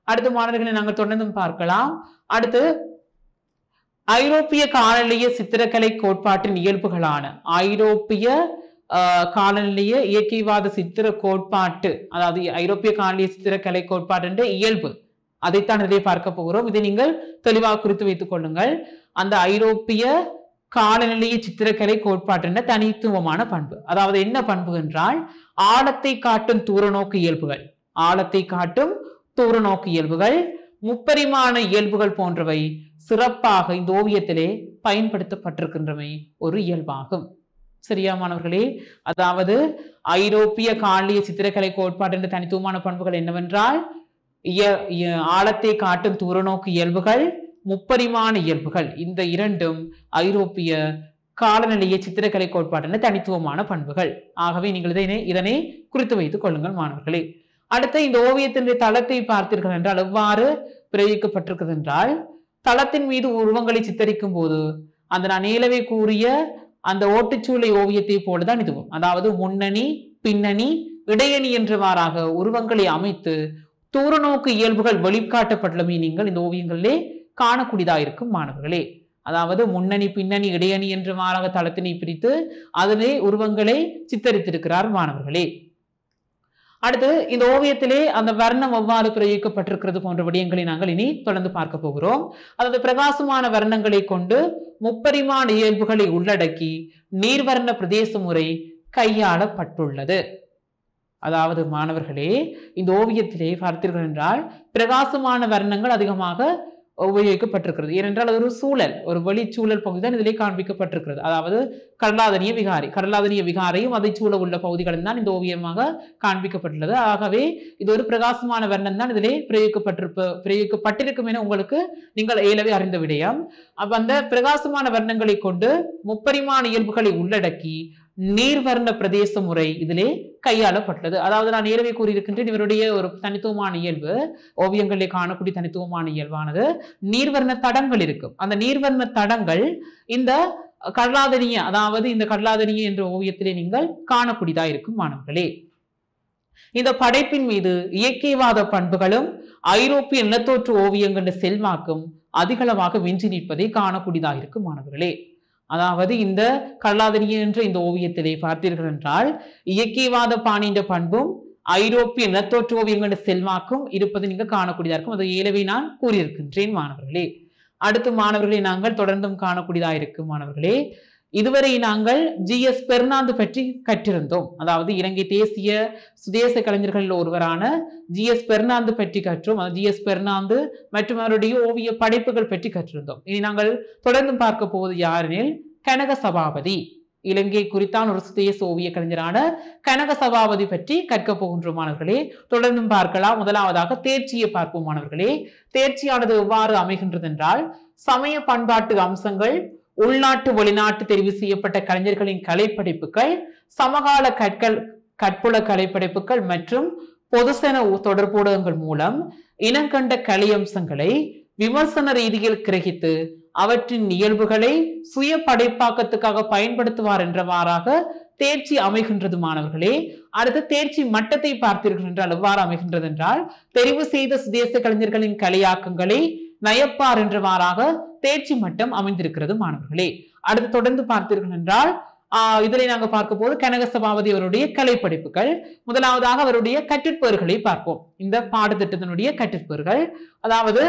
அடுத்த மாணவர்களை நாங்கள் தொடர்ந்து பார்க்கலாம். அடுத்து ஐரோப்பிய காலநிலைய சித்திரக்கலை கோட்பாட்டின் இயல்புகளான ஐரோப்பிய காலநிலைய இயற்கைவாத சித்திர கோட்பாட்டு, அதாவது ஐரோப்பிய காலநிலைய சித்திரக்கலை கோட்பாட்டு இயல்பு, அதைத்தான் இதை பார்க்க போகிறோம். இதை நீங்கள் தெளிவாக குறித்து வைத்துக் கொள்ளுங்கள். அந்த ஐரோப்பிய காலநிலைய சித்திரக்கலை கோட்பாட்டு தனித்துவமான பண்பு, அதாவது என்ன பண்பு என்றால் ஆழத்தை காட்டும் தூரநோக்கு இயல்புகள், ஆழத்தை காட்டும் தூரநோக்கு இயல்புகள், முப்பரிமாண இயல்புகள் போன்றவை சிறப்பாக இந்த ஓவியத்திலே பயன்படுத்தப்பட்டிருக்கின்றமை ஒரு இயல்பாகும். சரியா மாணவர்களே? அதாவது ஐரோப்பிய காலநிலைய சித்திரக்கலை கோட்பாட்டு தனித்துவமான பண்புகள் என்னவென்றால் ஆழத்தை காட்டும் தூரநோக்கு இயல்புகள், முப்பரிமாண இயல்புகள். இந்த இரண்டும் ஐரோப்பிய காலநிலைய சித்திரக்கலை கோட்பாட்டின் தனித்துவமான பண்புகள். ஆகவே நீங்கள் இதனை குறித்து வைத்துக் கொள்ளுங்கள் மாணவர்களே. அடுத்த இந்த ஓவியத்தினுடைய தளத்தை பார்த்தீர்கள் என்றால் எவ்வாறு பிரயோகிக்கப்பட்டிருக்கிறது என்றால், தளத்தின் மீது உருவங்களை சித்தரிக்கும் போது அந்த நான் ஏலவே கூறிய அந்த ஓட்டுச்சூளை ஓவியத்தை போலதான் இதுவும், அதாவது முன்னணி பின்னணி இடையணி என்றவாறாக உருவங்களை அமைத்து தூரநோக்கு இயல்புகள் வெளிக்காட்டப்பட்டுள்ளமை நீங்கள் இந்த ஓவியங்களிலே காணக்கூடியதாக இருக்கும் மாணவர்களே. அதாவது முன்னணி பின்னணி இடையணி என்று மாறாக தளத்தினை பிரித்து அதனை உருவங்களை சித்தரித்திருக்கிறார் மாணவர்களே. அடுத்து இந்த ஓவியத்திலே அந்த வர்ணம் எவ்வாறு பிரயோகிக்கப்பட்டிருக்கிறது போன்ற விடயங்களை நாங்கள் இனி தொடர்ந்து பார்க்க போகிறோம். அதாவது பிரகாசமான வர்ணங்களை கொண்டு முப்பரிமாண இயல்புகளை உள்ளடக்கி நீர்வர்ண பிரதேச முறை கையாளப்பட்டுள்ளது. அதாவது மாணவர்களே, இந்த ஓவியத்திலே பார்த்தீர்கள் என்றால் பிரகாசமான வர்ணங்கள் அதிகமாக உபயோகிக்கப்பட்டிருக்கிறது. ஏனென்றால் அது ஒரு சூழல், ஒரு வெளிச்சூழல் பகுதி தான் இதிலே காண்பிக்கப்பட்டிருக்கிறது. அதாவது கடலாதனிய விகாரை, கடலாதனிய விகாரையும் அதை சூழ உள்ள பகுதிகளும் தான் இந்த ஓவியமாக காண்பிக்கப்பட்டுள்ளது. ஆகவே இது ஒரு பிரகாசமான வர்ணம் தான் இதிலே பிரயோகிக்கப்பட்டிருக்கும் என உங்களுக்கு நீங்கள் ஏலவே அறிந்த விடயம். அந்த பிரகாசமான வர்ணங்களை கொண்டு முப்பரிமாண இயல்புகளை உள்ளடக்கி நீர்வர்ண பிரதேச முறை இதிலே கையாளப்பட்டது. அதாவது நான் ஏற்கனவே கூறியிருக்கின்றேன், இவருடைய ஒரு தனித்துவமான இயல்பு, ஓவியங்களிலே காணக்கூடிய தனித்துவமான இயல்பானது நீர்வர்ண தடங்கள் இருக்கும். அந்த நீர்வர்ண தடங்கள் இந்த கடலாதனிய, அதாவது இந்த கடலாதனிய என்ற ஓவியத்திலே நீங்கள் காணக்கூடியதா இருக்கும் மாணவர்களே. இந்த படைப்பின் மீது இயற்கைவாத பண்புகளும் ஐரோப்பிய நிலத்தோற்று ஓவியங்களின் செல்வாக்கும் அதிகளவாக வென்றி நிற்பதை காணக்கூடியதாக இருக்கும் மாணவர்களே. அதாவது இந்த கடலாதனிய என்ற இந்த ஓவியத்திலே பார்த்தீர்கள் என்றால் இயற்கைவாத பாணியின் பண்பும் ஐரோப்பிய நிலத்தோற்று ஓவியங்களின் செல்வாக்கும் இருப்பது நீங்கள் காணக்கூடியதா இருக்கும். அதை ஏலவே நான் கூறியிருக்கின்றேன் மாணவர்களே. அடுத்து மாணவர்களை நாங்கள் தொடர்ந்தும் காணக்கூடியதா இருக்கும் மாணவர்களே. இதுவரை நாங்கள் GS பெர்னாந்து பற்றி கற்றிருந்தோம். அதாவது இலங்கை தேசிய சுதேச கலைஞர்களில் ஒருவரான GS பெர்னாந்து பற்றி கற்றோம். GS பெர்னாந்து மற்றும் அவருடைய ஓவிய படைப்புகள் பற்றி கற்றிருந்தோம். இனி நாங்கள் தொடர்ந்து பார்க்க போவது யாரெனில் கனக சபாபதி, இலங்கை குறித்தான் ஒரு சுதேச ஓவிய கலைஞரான கனக சபாபதி பற்றி கற்க போகின்றோம் மாணவர்களே. தொடர்ந்தும் பார்க்கலாம். முதலாவதாக தேர்ச்சியை பார்ப்போம் மாணவர்களே. தேர்ச்சியானது எவ்வாறு அமைகின்றது என்றால், சமய பண்பாட்டு அம்சங்கள், உள்நாட்டு வெளிநாட்டு தெரிவு செய்யப்பட்ட கலைஞர்களின் கலைப்படைப்புகள், சமகால கற்புல கலைப்படைப்புகள் மற்றும் பொதுசன தொடர்பூடகங்கள் மூலம் இனங்கண்ட கலை அம்சங்களை விமர்சன ரீதியில் கிரகித்து அவற்றின் இயல்புகளை சுய படைப்பாக்கத்துக்காக பயன்படுத்துவார் என்றவாறாக தேர்ச்சி அமைகின்றது மாணவர்களே. அடுத்து தேர்ச்சி மட்டத்தை பார்த்தீர்கள் என்றால் எவ்வாறு அமைகின்றது என்றால், தெரிவு செய்த சுதேச கலைஞர்களின் கலையாக்கங்களை நயப்பார் என்றவாறாக தேர்ச்சி மட்டம் அமைந்திருக்கிறது மாணவர்களே. அடுத்து தொடர்ந்து பார்த்தீர்கள் என்றால் இதில் நாங்கள் பார்க்க போது கனக சபாபதி அவருடைய கலைப்படைப்புகள். முதலாவதாக அவருடைய கற்றிற்பேறுகளை பார்ப்போம். இந்த பாடத்திட்டத்தினுடைய கற்றிற்பேறுகள், அதாவது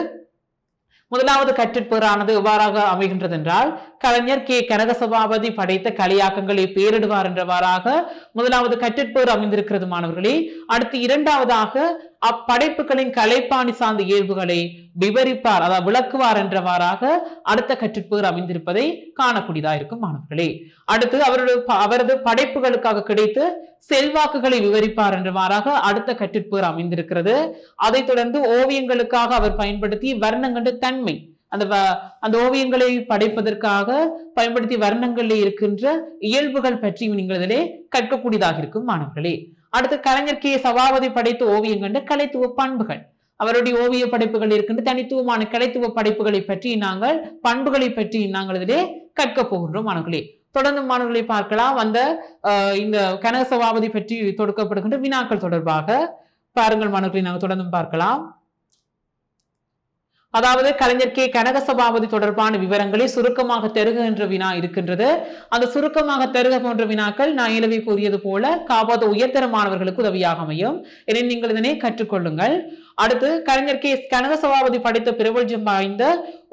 முதலாவது கற்றிற்பேறானது எவ்வாறாக அமைகின்றது என்றால், கலைஞர் கனக சபாபதி படைத்த கலையாக்கங்களை பேரிடுவார் என்றவாறாக முதலாவது கற்றிற்பேறு அமைந்திருக்கிறது மாணவர்களே. அடுத்து இரண்டாவதாக அப்படைப்புகளின் கலைப்பாணி சார்ந்த இயல்புகளை விவரிப்பார், அதாவது விளக்குவார் என்றவாறாக அடுத்த கற்றிற்பேறு அமைந்திருப்பதை காணக்கூடியதா இருக்கும் மாணவர்களே. அடுத்து அவரது படைப்புகளுக்காக கிடைத்து செல்வாக்குகளை விவரிப்பார் என்றவாறாக அடுத்த கற்றிற்பேறு அமைந்திருக்கிறது. அதைத் தொடர்ந்து ஓவியங்களுக்காக அவர் பயன்படுத்தி வர்ணங்கண்ட தன்மை, அந்த ஓவியங்களை படைப்பதற்காக பயன்படுத்தி வர்ணங்களில் இருக்கின்ற இயல்புகள் பற்றி நீங்கள் இதிலே கற்கக்கூடியதாக இருக்கும் மாணவர்களே. அடுத்து கலைஞர் சபாபதி படைத்த ஓவியங்கண்ட கலைத்துவ பண்புகள், அவருடைய ஓவிய படைப்புகள் இருக்கின்ற தனித்துவமான கலைத்துவ படைப்புகளை பற்றி நாங்கள் பண்புகளை பற்றி நாங்கள் இதிலே கற்க போகின்றோம் மாணவர்களே. தொடர்ந்து மாணவர்களை பார்க்கலாம். அந்த இந்த கனக சபாபதி பற்றி தொடுக்கப்படுகின்ற வினாக்கள் தொடர்பாக பாருங்கள் மாணவர்களை நாங்கள் தொடர்ந்து பார்க்கலாம். அதாவது கலைஞர் கே கனக சபாபதி தொடர்பான விவரங்களை சுருக்கமாக தருக என்ற வினா இருக்கின்றது. அந்த சுருக்கமாக தருக போன்ற வினாக்கள் நான் ஏற்கனவே கூறியது போல காப்பாத உயர்தர மாணவர்களுக்கு உதவியாக அமையும். எனவே நீங்கள் இதனை கற்றுக்கொள்ளுங்கள். அடுத்து கலைஞர் கே கனக சபாபதி படைத்த பிரபல்யம் வாய்ந்த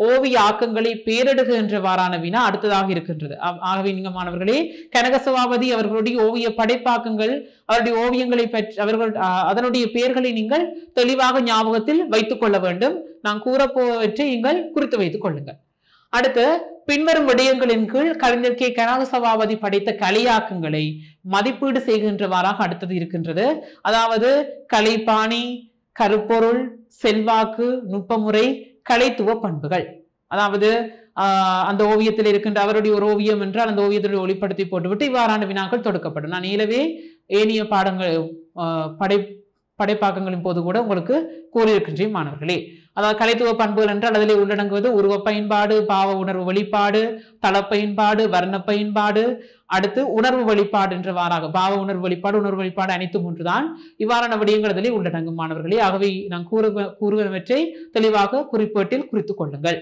ஓவிய ஆக்கங்களை பேரிடுக என்றவாறான வினா அடுத்ததாக இருக்கின்றது. ஆகவே நீங்க மாணவர்களே கனக சபாபதி அவர்களுடைய ஓவிய படைப்பாக்கங்கள் அவருடைய ஓவியங்களை பற்றி அவர்கள் அதனுடைய பெயர்களை நீங்கள் தெளிவாக ஞாபகத்தில் வைத்துக் கொள்ள வேண்டும். நான் கூறப்போவற்றை நீங்கள் குறித்து வைத்துக் கொள்ளுங்கள். அடுத்து பின்வரும் விடயங்களின் கீழ் கலைஞர் கே கனக சபாபதி படைத்த கலையாக்கங்களை மதிப்பீடு செய்கின்றவாறாக அடுத்தது இருக்கின்றது. அதாவது கலைப்பாணி, கருப்பொருள், செல்வாக்கு, நுட்பமுறை, கலைத்துவ பண்புகள். அதாவது அந்த ஓவியத்தில் இருக்கின்ற அவருடைய ஒரு ஓவியம் என்றால் அந்த ஓவியத்துடைய ஒளிப்படுத்தி போட்டுவிட்டு இவ்வாறான வினாக்கள் தொடுக்கப்படும். நான் ஏலவே ஏனைய பாடங்கள் படைப்பாக்கங்களின் போது கூட உங்களுக்கு கூறியிருக்கின்றேன் மாணவர்களே. அதாவது கலைத்துவ பண்புகள் என்றால் அதிலே உள்ளடங்குவது உருவ பயன்பாடு, பாவ உணர்வு வெளிப்பாடு, தள பயன்பாடு, வர்ண பயன்பாடு, அடுத்து உணர்வு வெளிப்பாடு என்றவாறாக பாவ உணர்வு வெளிப்பாடு அனைத்தும் ஒன்றுதான். இவ்வாறான விடயங்கள் அதிலே உள்ளடங்கும் மாணவர்களே. ஆகவே நான் கூறுவனவற்றை தெளிவாக குறிப்பேட்டில் குறித்துக் கொள்ளுங்கள்.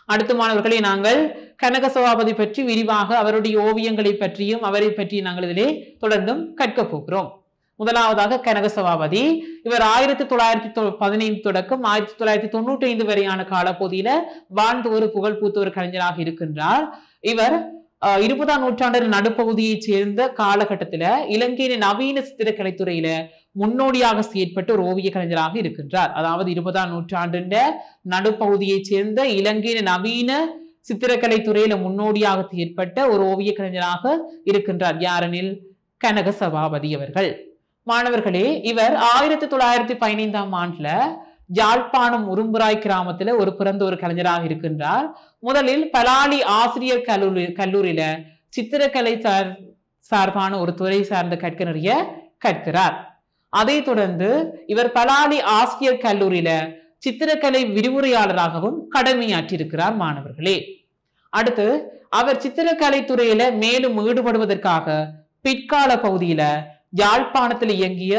அடுத்த மாணவர்களே நாங்கள் கனக சபாபதி பற்றி விரிவாக அவருடைய ஓவியங்களை பற்றியும் அவரை பற்றி நாங்கள் இதிலே தொடர்ந்தும் கற்க போகிறோம். முதலாவதாக கனக சபாபதி இவர் 1915 தொடக்கம் 1995 வரையான காலப்பகுதியில வாழ்ந்து ஒரு புகழ் பூத்த ஒரு கலைஞராக இருக்கின்றார். இவர் 20ஆம் நூற்றாண்டின் நடுப்பகுதியைச் சேர்ந்த காலகட்டத்தில இலங்கையின் நவீன சித்திரக்கலைத்துறையில முன்னோடியாக செயற்பட்ட ஒரு ஓவிய கலைஞராக இருக்கின்றார். அதாவது 20ஆம் நூற்றாண்டின் நடுப்பகுதியைச் சேர்ந்த இலங்கையின் நவீன சித்திரக்கலை துறையில முன்னோடியாக செயற்பட்ட ஒரு ஓவிய கலைஞராக இருக்கின்றார். யாரெனில் கனக சபாபதி அவர்கள். மாணவர்களே இவர் 1915ஆம் ஆண்டுல யாழ்ப்பாணம் உரும்புராய் கிராமத்துல பிறந்த ஒரு கலைஞராக இருக்கின்றார். முதலில் பலாலி ஆசிரியர் கல்லூரியில சித்திரக்கலை சார்பான ஒரு துறை சார்ந்த கற்க கற்கிறார். அதை தொடர்ந்து இவர் பலாலி ஆசிரியர் கல்லூரியில சித்திரக்கலை விரிவுரையாளராகவும் கடமையாற்றியிருக்கிறார் மாணவர்களே. அடுத்து அவர் சித்திரக்கலை துறையில மேலும் ஈடுபடுவதற்காக பிற்கால பகுதியில யாழ்ப்பாணத்தில் இயங்கிய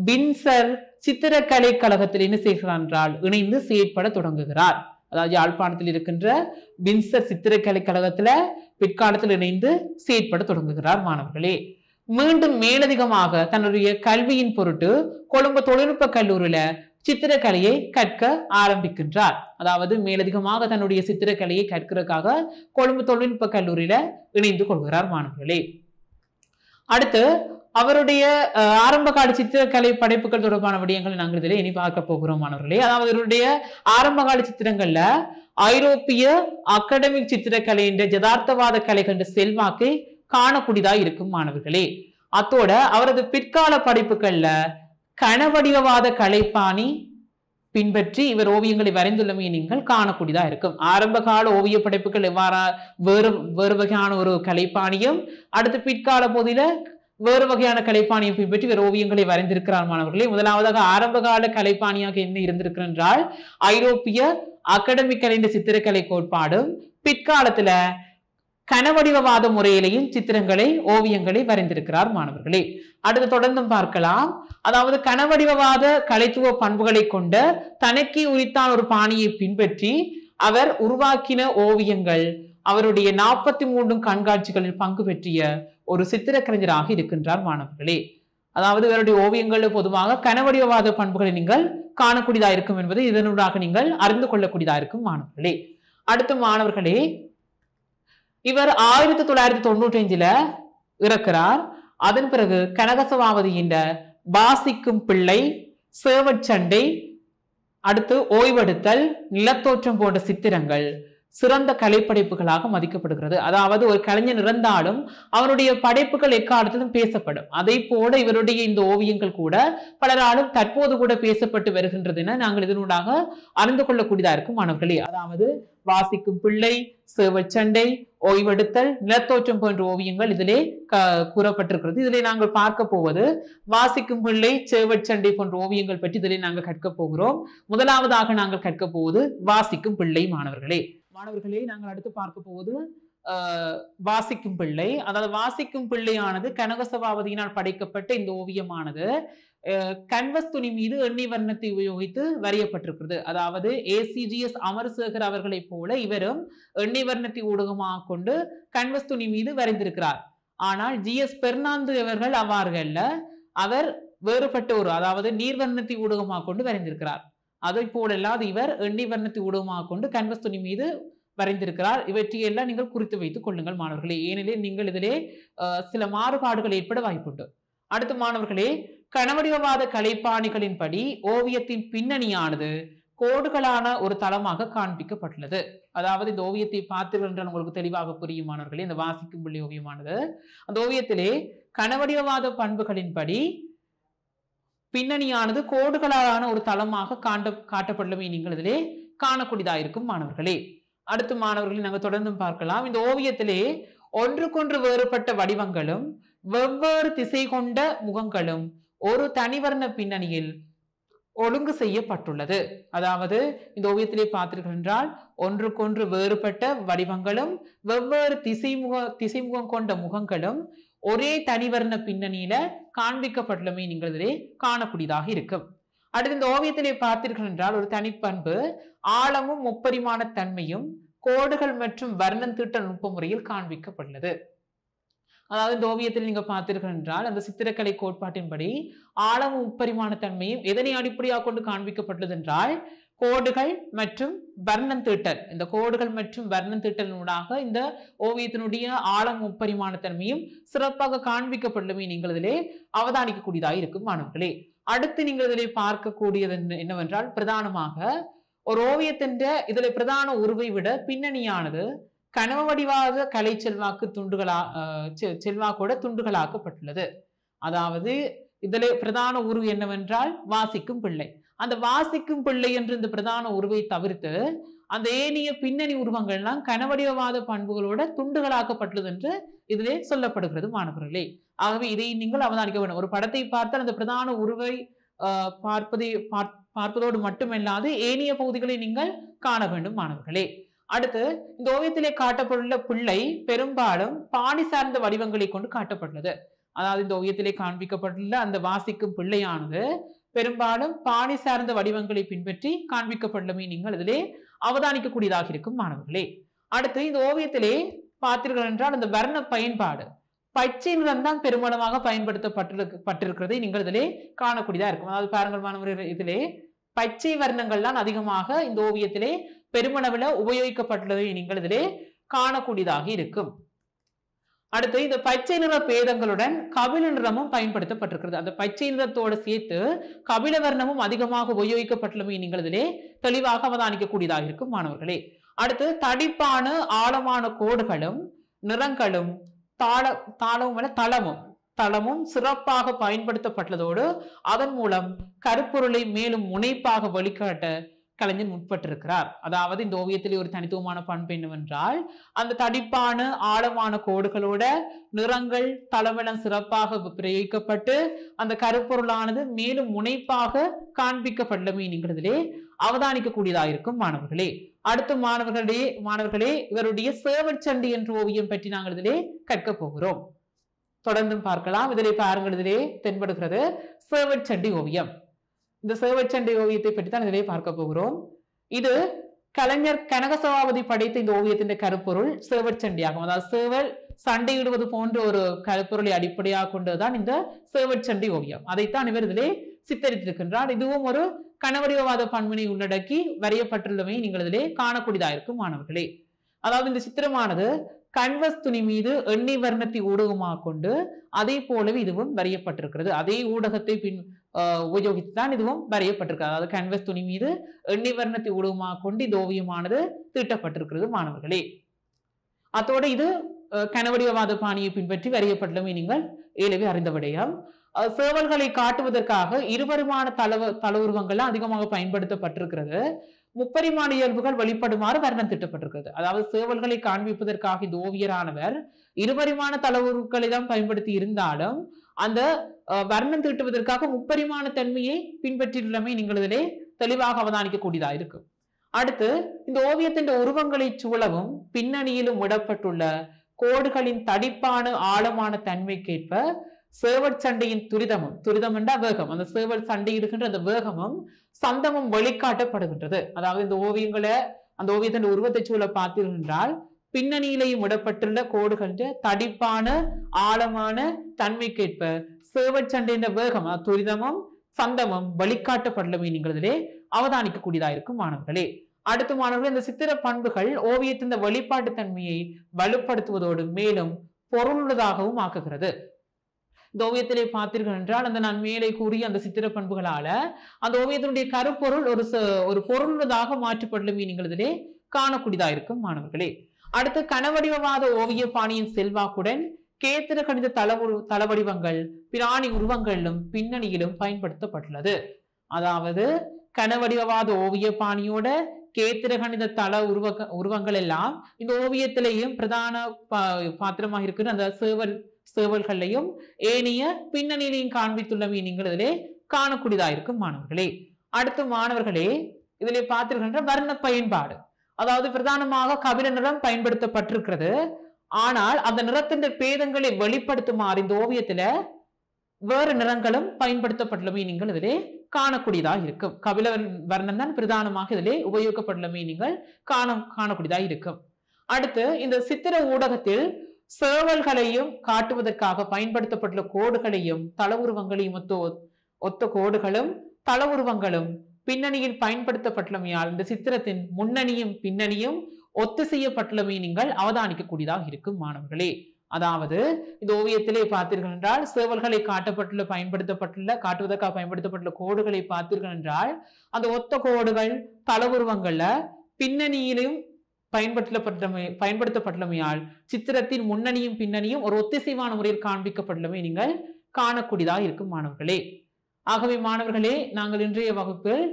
பின்சர் சித்திரக்கலை கழகத்தில் என்ன செய்கிறார் என்றால் இணைந்து செயற்பட தொடங்குகிறார். அதாவது யாழ்ப்பாணத்தில் இருக்கின்ற பின்சர் சித்திரக்கலை கழகத்துல பிற்காலத்தில் இணைந்து செயற்பட தொடங்குகிறார் மாணவர்களே. மீண்டும் மேலதிகமாக தன்னுடைய கல்வியின் பொருட்டு கொழும்பு தொழில்நுட்ப கல்லூரியில சித்திரக்கலையை கற்க ஆரம்பிக்கின்றார். அதாவது மேலதிகமாக தன்னுடைய சித்திரக்கலையை கற்கிறதுக்காக கொழும்பு தொழில்நுட்ப கல்லூரியில இணைந்து கொள்கிறார் மாணவர்களே. அடுத்து அவருடைய ஆரம்ப கால சித்திரக்கலை படைப்புகள் தொடர்பான விடயங்களை நாங்கள் இதில் இனி பார்க்க போகிறோம் மாணவர்களே. அதாவது இவருடைய ஆரம்ப கால சித்திரங்கள்ல ஐரோப்பிய அகாடமிக் சித்திரக்கலை என்ற யதார்த்தவாத கலை கண்ட செல்வாக்கை காணக்கூடியதாக இருக்கும் மாணவர்களே. அத்தோட அவரது பிற்கால படைப்புகள்ல கனவடிவவாத கலைப்பாணி பின்பற்றி இவர் ஓவியங்களை வரைந்துள்ளமையை நீங்கள் காணக்கூடியதா இருக்கும். ஆரம்ப கால ஓவிய படைப்புகள் எவ்வாறா வேறு வகையான ஒரு கலைப்பாணியும் அடுத்து பிற்கால பகுதியில வேறு வகையான கலைப்பாணியை பின்பற்றி இவர் ஓவியங்களை வரைந்திருக்கிறார் மாணவர்களே. முதலாவதாக ஆரம்ப கால கலைப்பாணியாக என்ன இருந்திருக்கிறார் என்றால் ஐரோப்பிய அகாடமிக் கலை சித்திரக்கலை கோட்பாடும் பிற்காலத்துல கனவடிவவாத முறையிலையும் சித்திரங்களை ஓவியங்களை வரைந்திருக்கிறார் மாணவர்களே. அடுத்து தொடர்ந்தும் பார்க்கலாம். அதாவது கனவடிவவாத கலைத்துவ பண்புகளை கொண்ட தனக்கே உரித்தான ஒரு பாணியை பின்பற்றி அவர் உருவாக்கின ஓவியங்கள் அவருடைய 43 கண்காட்சிகளில் பங்கு பெற்றிய ஒரு சித்திரக்கலைஞராக இருக்கின்றார் மாணவர்களே. அதாவது இவருடைய ஓவியங்கள் பொதுவாக கனவடிவவாத பண்புகளை நீங்கள் காணக்கூடியதா இருக்கும் என்பது இதனூடாக நீங்கள் அறிந்து கொள்ளக்கூடியதா இருக்கும் மாணவர்களே. அடுத்த மாணவர்களே இவர் 1995 இறக்கிறார். அதன் பிறகு கனக சபாபதியின் வாசிக்கும் பிள்ளை, சேவற்சண்டை, அடுத்து ஓய்வெடுத்தல், நிலத்தோற்றம் போன்ற சித்திரங்கள் சிறந்த கலைப்படைப்புகளாக மதிக்கப்படுகிறது. அதாவது ஒரு கலைஞன் இறந்தாலும் அவருடைய படைப்புகள் எக்காலத்திலும் பேசப்படும். அதை போல இவருடைய இந்த ஓவியங்கள் கூட பலராலும் தற்போது கூட பேசப்பட்டு வருகின்றது என நாங்கள் இதனூடாக அறிந்து கொள்ளக்கூடியதா இருக்கும் மாணவர்களே. அதாவது வாசிக்கும் பிள்ளை, சேவற்சண்டை, ஓய்வெடுத்தல், நிலத்தோற்றம் போன்ற ஓவியங்கள் இதிலே கூறப்பட்டிருக்கிறது. இதிலே நாங்கள் பார்க்க போவது வாசிக்கும் பிள்ளை, சேவற்சண்டை போன்ற ஓவியங்கள் பற்றி இதிலே நாங்கள் கற்க போகிறோம். முதலாவதாக நாங்கள் கற்க போவது வாசிக்கும் பிள்ளை மாணவர்களே. நாங்கள் அடுத்து பார்க்க போவது வாசிக்கும் பிள்ளை. அதாவது வாசிக்கும் பிள்ளையானது கனக சபாபதியினால் படைக்கப்பட்ட இந்த ஓவியமானது கன்வஸ் துணி மீது எண்ணெய் வர்ணத்தை உபயோகித்து வரையப்பட்டிருக்கிறது. அதாவது ACGS அமரசேகர் அவர்களை போல இவரும் எண்ணெய் வர்ணத்தை ஊடகமாக கொண்டு கன்வஸ் துணி மீது வரைந்திருக்கிறார். ஆனால் GS பெர்னாந்து அவர்கள் அவ்வாறு அல்ல, அவர் வேறுபட்ட ஒரு அதாவது நீர்வர்ணத்தை ஊடகமாக கொண்டு வரைந்திருக்கிறார். அதை போலல்லாது இவர் எண்ணெய் வர்ணத்தை ஊடகமாக கொண்டு கன்வஸ் துணி மீது வரைந்திருக்கிறார். இவற்றையெல்லாம் நீங்கள் குறித்து வைத்துக் கொள்ளுங்கள் மாணவர்களே, ஏனெனில் நீங்கள் இதிலே சில மாறுபாடுகள் ஏற்பட வாய்ப்புண்டு. அடுத்த மாணவர்களே, கனவடிவவாத கலைப்பாணிகளின்படி ஓவியத்தின் பின்னணியானது கோடுகளான ஒரு தளமாக காண்பிக்கப்பட்டுள்ளது. அதாவது இந்த ஓவியத்தை பார்த்தீர்கள் என்றால் உங்களுக்கு தெளிவாக புரியும் மாணவர்களே. இந்த வாசிக்கும் பிள்ளை ஓவியமானது அந்த ஓவியத்திலே கனவடிவவாத பண்புகளின்படி பின்னணியானது கோடுகளான ஒரு தளமாக காட்டப்பட்டுள்ளமை நீங்கள் இதிலே காணக்கூடியதாக இருக்கும் மாணவர்களே. அடுத்த மாணவர்களை நாங்கள் தொடர்ந்து பார்க்கலாம். இந்த ஓவியத்திலே ஒன்றுக்கொன்று வேறுபட்ட வடிவங்களும் வெவ்வேறு திசை கொண்ட முகங்களும் ஒரு தனிவர்ண பின்னணியில் ஒழுங்கு செய்யப்பட்டுள்ளது. அதாவது இந்த ஓவியத்திலே பார்த்தீர்கள் என்றால் ஒன்றுக்கொன்று வேறுபட்ட வடிவங்களும் வெவ்வேறு திசைமுகம் கொண்ட முகங்களும் ஒரே தனிவர்ண பின்னணியில காண்பிக்கப்பட்டுள்ளமை நீங்கள் இதிலே காணக்கூடியதாக இருக்கும். அடுத்து இந்த ஓவியத்திலே பார்த்தீர்கள் என்றால் ஒரு தனிப்பண்பு ஆழமும் முப்பரிமாண தன்மையும் கோடுகள் மற்றும் வர்ணம் தீட்ட நுட்ப முறையில் காண்பிக்கப்பட்டுள்ளது. அதாவது இந்த ஓவியத்தில் நீங்க பார்த்தீர்கள் என்றால் அந்த சித்திரக்கலை கோட்பாட்டின்படி ஆழமும் முப்பரிமாண தன்மையும் எதனை அடிப்படையாக கொண்டு காண்பிக்கப்பட்டுள்ளது என்றால் கோடுகள் மற்றும் வர்ணம் தீட்டல். இந்த கோடுகள் மற்றும் வர்ணம் தீட்டலினூடாக இந்த ஓவியத்தினுடைய ஆழம் முப்பரிமாண தன்மையும் சிறப்பாக காண்பிக்கப்பட்டுள்ளமை நீங்கள் இதிலே அவதானிக்கக்கூடியதாக இருக்கும் மாணவர்களே. அடுத்து நீங்கள் இதிலே பார்க்கக்கூடியது என்னவென்றால் பிரதானமாக ஒரு ஓவியத்தின் இதுல பிரதான உருவை விட பின்னணியானது கனவு வடிவாக கலை செல்வாக்கோட துண்டுகளாக்கப்பட்டுள்ளது. அதாவது இதிலே பிரதான உருவு என்னவென்றால் வாசிக்கும் பிள்ளை. அந்த வாசிக்கும் பிள்ளை என்று இந்த பிரதான உருவை தவிர்த்து அந்த ஏனைய பின்னணி உருவங்கள்லாம் கனவடிவவாத பண்புகளோட துண்டுகளாக்கப்பட்டுள்ளது என்று இதிலே சொல்லப்படுகிறது மாணவர்களே. ஆகவே இதை நீங்கள் அவதானிக்க வேண்டும். ஒரு படத்தை பார்த்தால் அந்த பிரதான உருவை பார்ப்பதோடு மட்டுமல்லாது ஏனைய பகுதிகளை நீங்கள் காண வேண்டும் மாணவர்களே. அடுத்து இந்த ஓவியத்திலே காட்டப்பட்டுள்ள பிள்ளை பெரும்பாலும் பாணி சார்ந்த வடிவங்களை கொண்டு காட்டப்பட்டுள்ளது. அதாவது இந்த ஓவியத்திலே காண்பிக்கப்பட்டுள்ள அந்த வாசிக்கும் பிள்ளையானது பெரும்பாலும் பாணி சார்ந்த வடிவங்களை பின்பற்றி காண்பிக்கப்பட்டுள்ளமை நீங்கள் இதிலே அவதானிக்கக்கூடியதாக இருக்கும் மாணவர்களே. அடுத்து இந்த ஓவியத்திலே பார்த்தீர்கள் என்றால் அந்த வர்ண பயன்பாடு பச்சை நிறம் தான் பெரும்பாலுமாக பயன்படுத்தப்பட்டிருக்கிறதை நீங்கள் இதிலே காணக்கூடியதா இருக்கும். அதாவது பாருங்கள் மாணவர்கள், இதிலே பச்சை வர்ணங்கள் தான் அதிகமாக இந்த ஓவியத்திலே பெருமளவில் உபயோகிக்கப்பட்டுள்ளதை நீங்கள் இதிலே காணக்கூடியதாக இருக்கும். அடுத்து இந்த பச்சை நிற பேதங்களுடன் கபில நிறமும் பயன்படுத்தப்பட்டிருக்கிறது. அந்த பச்சை நிறத்தோடு சேர்த்து கபில வர்ணமும் அதிகமாக உபயோகிக்கப்பட்டுள்ளமை நீங்கள் இதிலே தெளிவாக அவதானிக்கக்கூடியதாக இருக்கும் மாணவர்களே. அடுத்து தடிப்பான ஆழமான கோடுகளும் நிறங்களும் தளமும் சிறப்பாக பயன்படுத்தப்பட்டதோடு அதன் மூலம் கருப்பொருளை மேலும் முனைப்பாக வெளிக்காட்ட கலைஞர் முற்பட்டிருக்கிறார். அதாவது இந்த ஓவியத்திலே ஒரு தனித்துவமான பண்பு என்னவென்றால் அந்த தடிப்பான ஆழமான கோடுகளோட நிறங்கள் தளமெல்லாம் சிறப்பாக பிரயோகிக்கப்பட்டு அந்த கருப்பொருளானது மேலும் முனைப்பாக காண்பிக்கப்பட்டுள்ளமை நீங்கள் இதிலே அவதானிக்கக்கூடியதாக இருக்கும் மாணவர்களே. அடுத்த மாணவர்களே இவருடைய சேவற்சண்டி என்ற ஓவியம் பற்றி நாங்கள் இதிலே கற்க போகிறோம். தொடர்ந்தும் பார்க்கலாம். இதிலே பாருங்கள், இதிலே தென்படுகிறது சேவற்சண்டி ஓவியம். இந்த சேவற்சண்டி ஓவியத்தை பற்றி தான் இதிலே பார்க்க போகிறோம். இது கலைஞர் கனக சபாபதி படைத்த இந்த ஓவியத்தின் கருப்பொருள் சேவற்சண்டியாகும். அதாவது சேவல் சண்டையிடுவது போன்ற ஒரு கருப்பொருளை அடிப்படையாக கொண்டுதான் இந்த சேவற்சண்டி ஓவியம். அதைத்தான் இவர் இதிலே சித்தரித்திருக்கின்றார். இதுவும் ஒரு கனவடிவவாத பண்பினை உள்ளடக்கி வரையப்பட்டுள்ளமை நீங்கள் இதிலே காணக்கூடியதாக இருக்கும் மாணவர்களே. அதாவது இந்த சித்திரமானது கன்வஸ் துணி மீது எண்ணெய் வர்ணத்தை ஊடகமாக கொண்டு அதே போலவே இதுவும் வரையப்பட்டிருக்கிறது. அதே ஊடகத்தை உபயோகித்துதான் இதுவும் வரையப்பட்டிருக்கிறது. அதாவது கன்வஸ் துணி மீது எண்ணெய் வர்ணத்தை ஊடகமாக கொண்டு இந்த ஓவியமானது தீட்டப்பட்டிருக்கிறது மாணவர்களே. அத்தோடு இது கனவடிவவாத பாணியை பின்பற்றி வரையப்பட்டுள்ளமை நீங்கள் ஏற்கனவே அறிந்த விடயம். சேவல்களை காட்டுவதற்காக இருபரிமாண தள உருவங்கள்லாம் அதிகமாக பயன்படுத்தப்பட்டிருக்கிறது. முப்பரிமாண இயல்புகள் வெளிப்படுமாறு வர்ணம் திட்டப்பட்டிருக்கிறது. அதாவது சேவல்களை காண்பிப்பதற்காக இந்த ஓவியரானவர் இருபரிமாண தள உருவங்களை தான் பயன்படுத்தி இருந்தாலும் அந்த வர்ணம் தீட்டுவதற்காக முப்பரிமாண தன்மையை பின்பற்றியுள்ளமை நீங்கள் இதிலே தெளிவாக அவதானிக்கக்கூடியதாக இருக்கும். அடுத்து இந்த ஓவியத்தின் உருவங்களை சூழவும் பின்னணியிலும் விடப்பட்டுள்ள கோடுகளின் தடிப்பான ஆழமான தன்மைக்கேற்ப சேவல் சண்டையின் துரிதம் என்றா வேகம், அந்த சேவல் சண்டையிடுகின்ற அந்த வேகமும் சந்தமும் வெளிக்காட்டப்படுகின்றது. அதாவது இந்த ஓவியங்களை அந்த ஓவியத்தின் உருவத்தை சூழ பார்த்தீர்கள் என்றால் பின்னணியிலையும் விடப்பட்டுள்ள கோடுகள் தடிப்பான ஆழமான தன்மைக்கேற்ப சேவல் சண்டையின் வேகம் துரிதமும் சந்தமும் வெளிக்காட்டப்படலமே நீங்கள் இதிலே அவதானிக்கக்கூடியதாக இருக்கும் மாணவர்களே. அடுத்த மாணவர்கள் இந்த சித்திர பண்புகள் ஓவியத்தின் வெளிப்பாட்டு தன்மையை வலுப்படுத்துவதோடு மேலும் பொருளுள்ளதாகவும் ஆக்குகிறது. இந்த ஓவியத்திலே பார்த்தீர்கள் என்றால் அந்த நான் மேலே கூறிய அந்த சித்திர பண்புகளால அந்த ஓவியத்தினுடைய கருப்பொருள் ஒரு பொருளுள்ளதாக மாற்றப்படலுமே நீங்கள் இதிலே காணக்கூடியதாக இருக்கும் மாணவர்களே. அடுத்து கனவடிவவாத ஓவிய பாணியின் செல்வாக்குடன் கேத்திர கணித தளவடிவங்கள் பிராணி உருவங்களிலும் பின்னணியிலும் பயன்படுத்தப்பட்டுள்ளது. அதாவது கனவடிவவாத ஓவிய பாணியோட கேத்திர கணித உருவங்கள் எல்லாம் இந்த ஓவியத்திலேயும் பிரதான பாத்திரமாக இருக்கிற அந்த சேவல்களையும் ஏனைய பின்னணியிலையும் காண்பித்துள்ளவை நீங்கள் இதிலே காணக்கூடியதாக இருக்கும் மாணவர்களே. அடுத்து மாணவர்களே இதிலே பார்த்திருக்கின்ற வர்ண பயன்பாடு, அதாவது பிரதானமாக கபில நிறம் பயன்படுத்தப்பட்டிருக்கிறது. ஆனால் அந்த நிறத்தின் பேதங்களை வெளிப்படுத்துமாறு இந்த ஓவியத்துல வேறு நிறங்களும் பயன்படுத்தப்பட்டுள்ளமை நீங்கள் இதிலே காணக்கூடியதாக இருக்கும். கபில வர்ணம் தான் பிரதானமாக இதிலே உபயோகிக்கப்பட்டுள்ளமை நீங்கள் காணக்கூடியதாக இருக்கும். அடுத்து இந்த சித்திர ஊடகத்தில் சேவல்களையும் காட்டுவதற்காக பயன்படுத்தப்பட்டுள்ள கோடுகளையும் தள உருவங்களையும் ஒத்த கோடுகளும் தள உருவங்களும் பின்னணியில் பயன்படுத்தப்பட்டுள்ளமையால் இந்த சித்திரத்தின் முன்னணியும் பின்னணியும் ஒத்து செய்யப்பட்டுள்ளமை நீங்கள் அவதானிக்கக்கூடியதாக இருக்கும் மாணவர்களே. அதாவது இந்த ஓவியத்திலே பார்த்தீர்கள் என்றால் சேவல்களை காட்டுவதற்காக பயன்படுத்தப்பட்டுள்ள கோடுகளை பார்த்தீர்கள் என்றால் அந்த ஒத்த கோடுகள் தள உருவங்கள்ல பின்னணியிலும் பயன்படுத்தப்பட்டுள்ளமையால் சித்திரத்தின் முன்னணியும் பின்னணியும் ஒரு ஒத்திசைவான முறையில் காண்பிக்கப்பட்டுள்ளமை நீங்கள் காணக்கூடியதாக இருக்கும் மாணவர்களே. ஆகவே மாணவர்களே நாங்கள் இன்றைய வகுப்பில்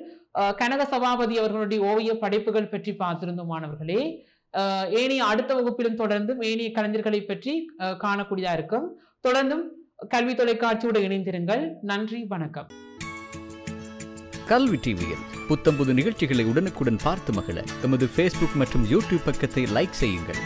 கனக சபாபதி அவர்களுடைய ஓவிய படைப்புகள் பற்றி பார்த்திருந்தோம் மாணவர்களே. ஏனைய அடுத்த வகுப்பிலும் தொடர்ந்து ஏனைய கலைஞர்களை பற்றி காணக்கூடியதாக இருக்கும். தொடர்ந்தும் கல்வி தொலைக்காட்சியோடு இணைந்திருங்கள். நன்றி, வணக்கம். கல்வி டிவியில் புத்தம்புது நிகழ்ச்சிகளை உடனுக்குடன் பார்த்து மகிழ எமது Facebook மற்றும் YouTube பக்கத்தை லைக் செய்யுங்கள்.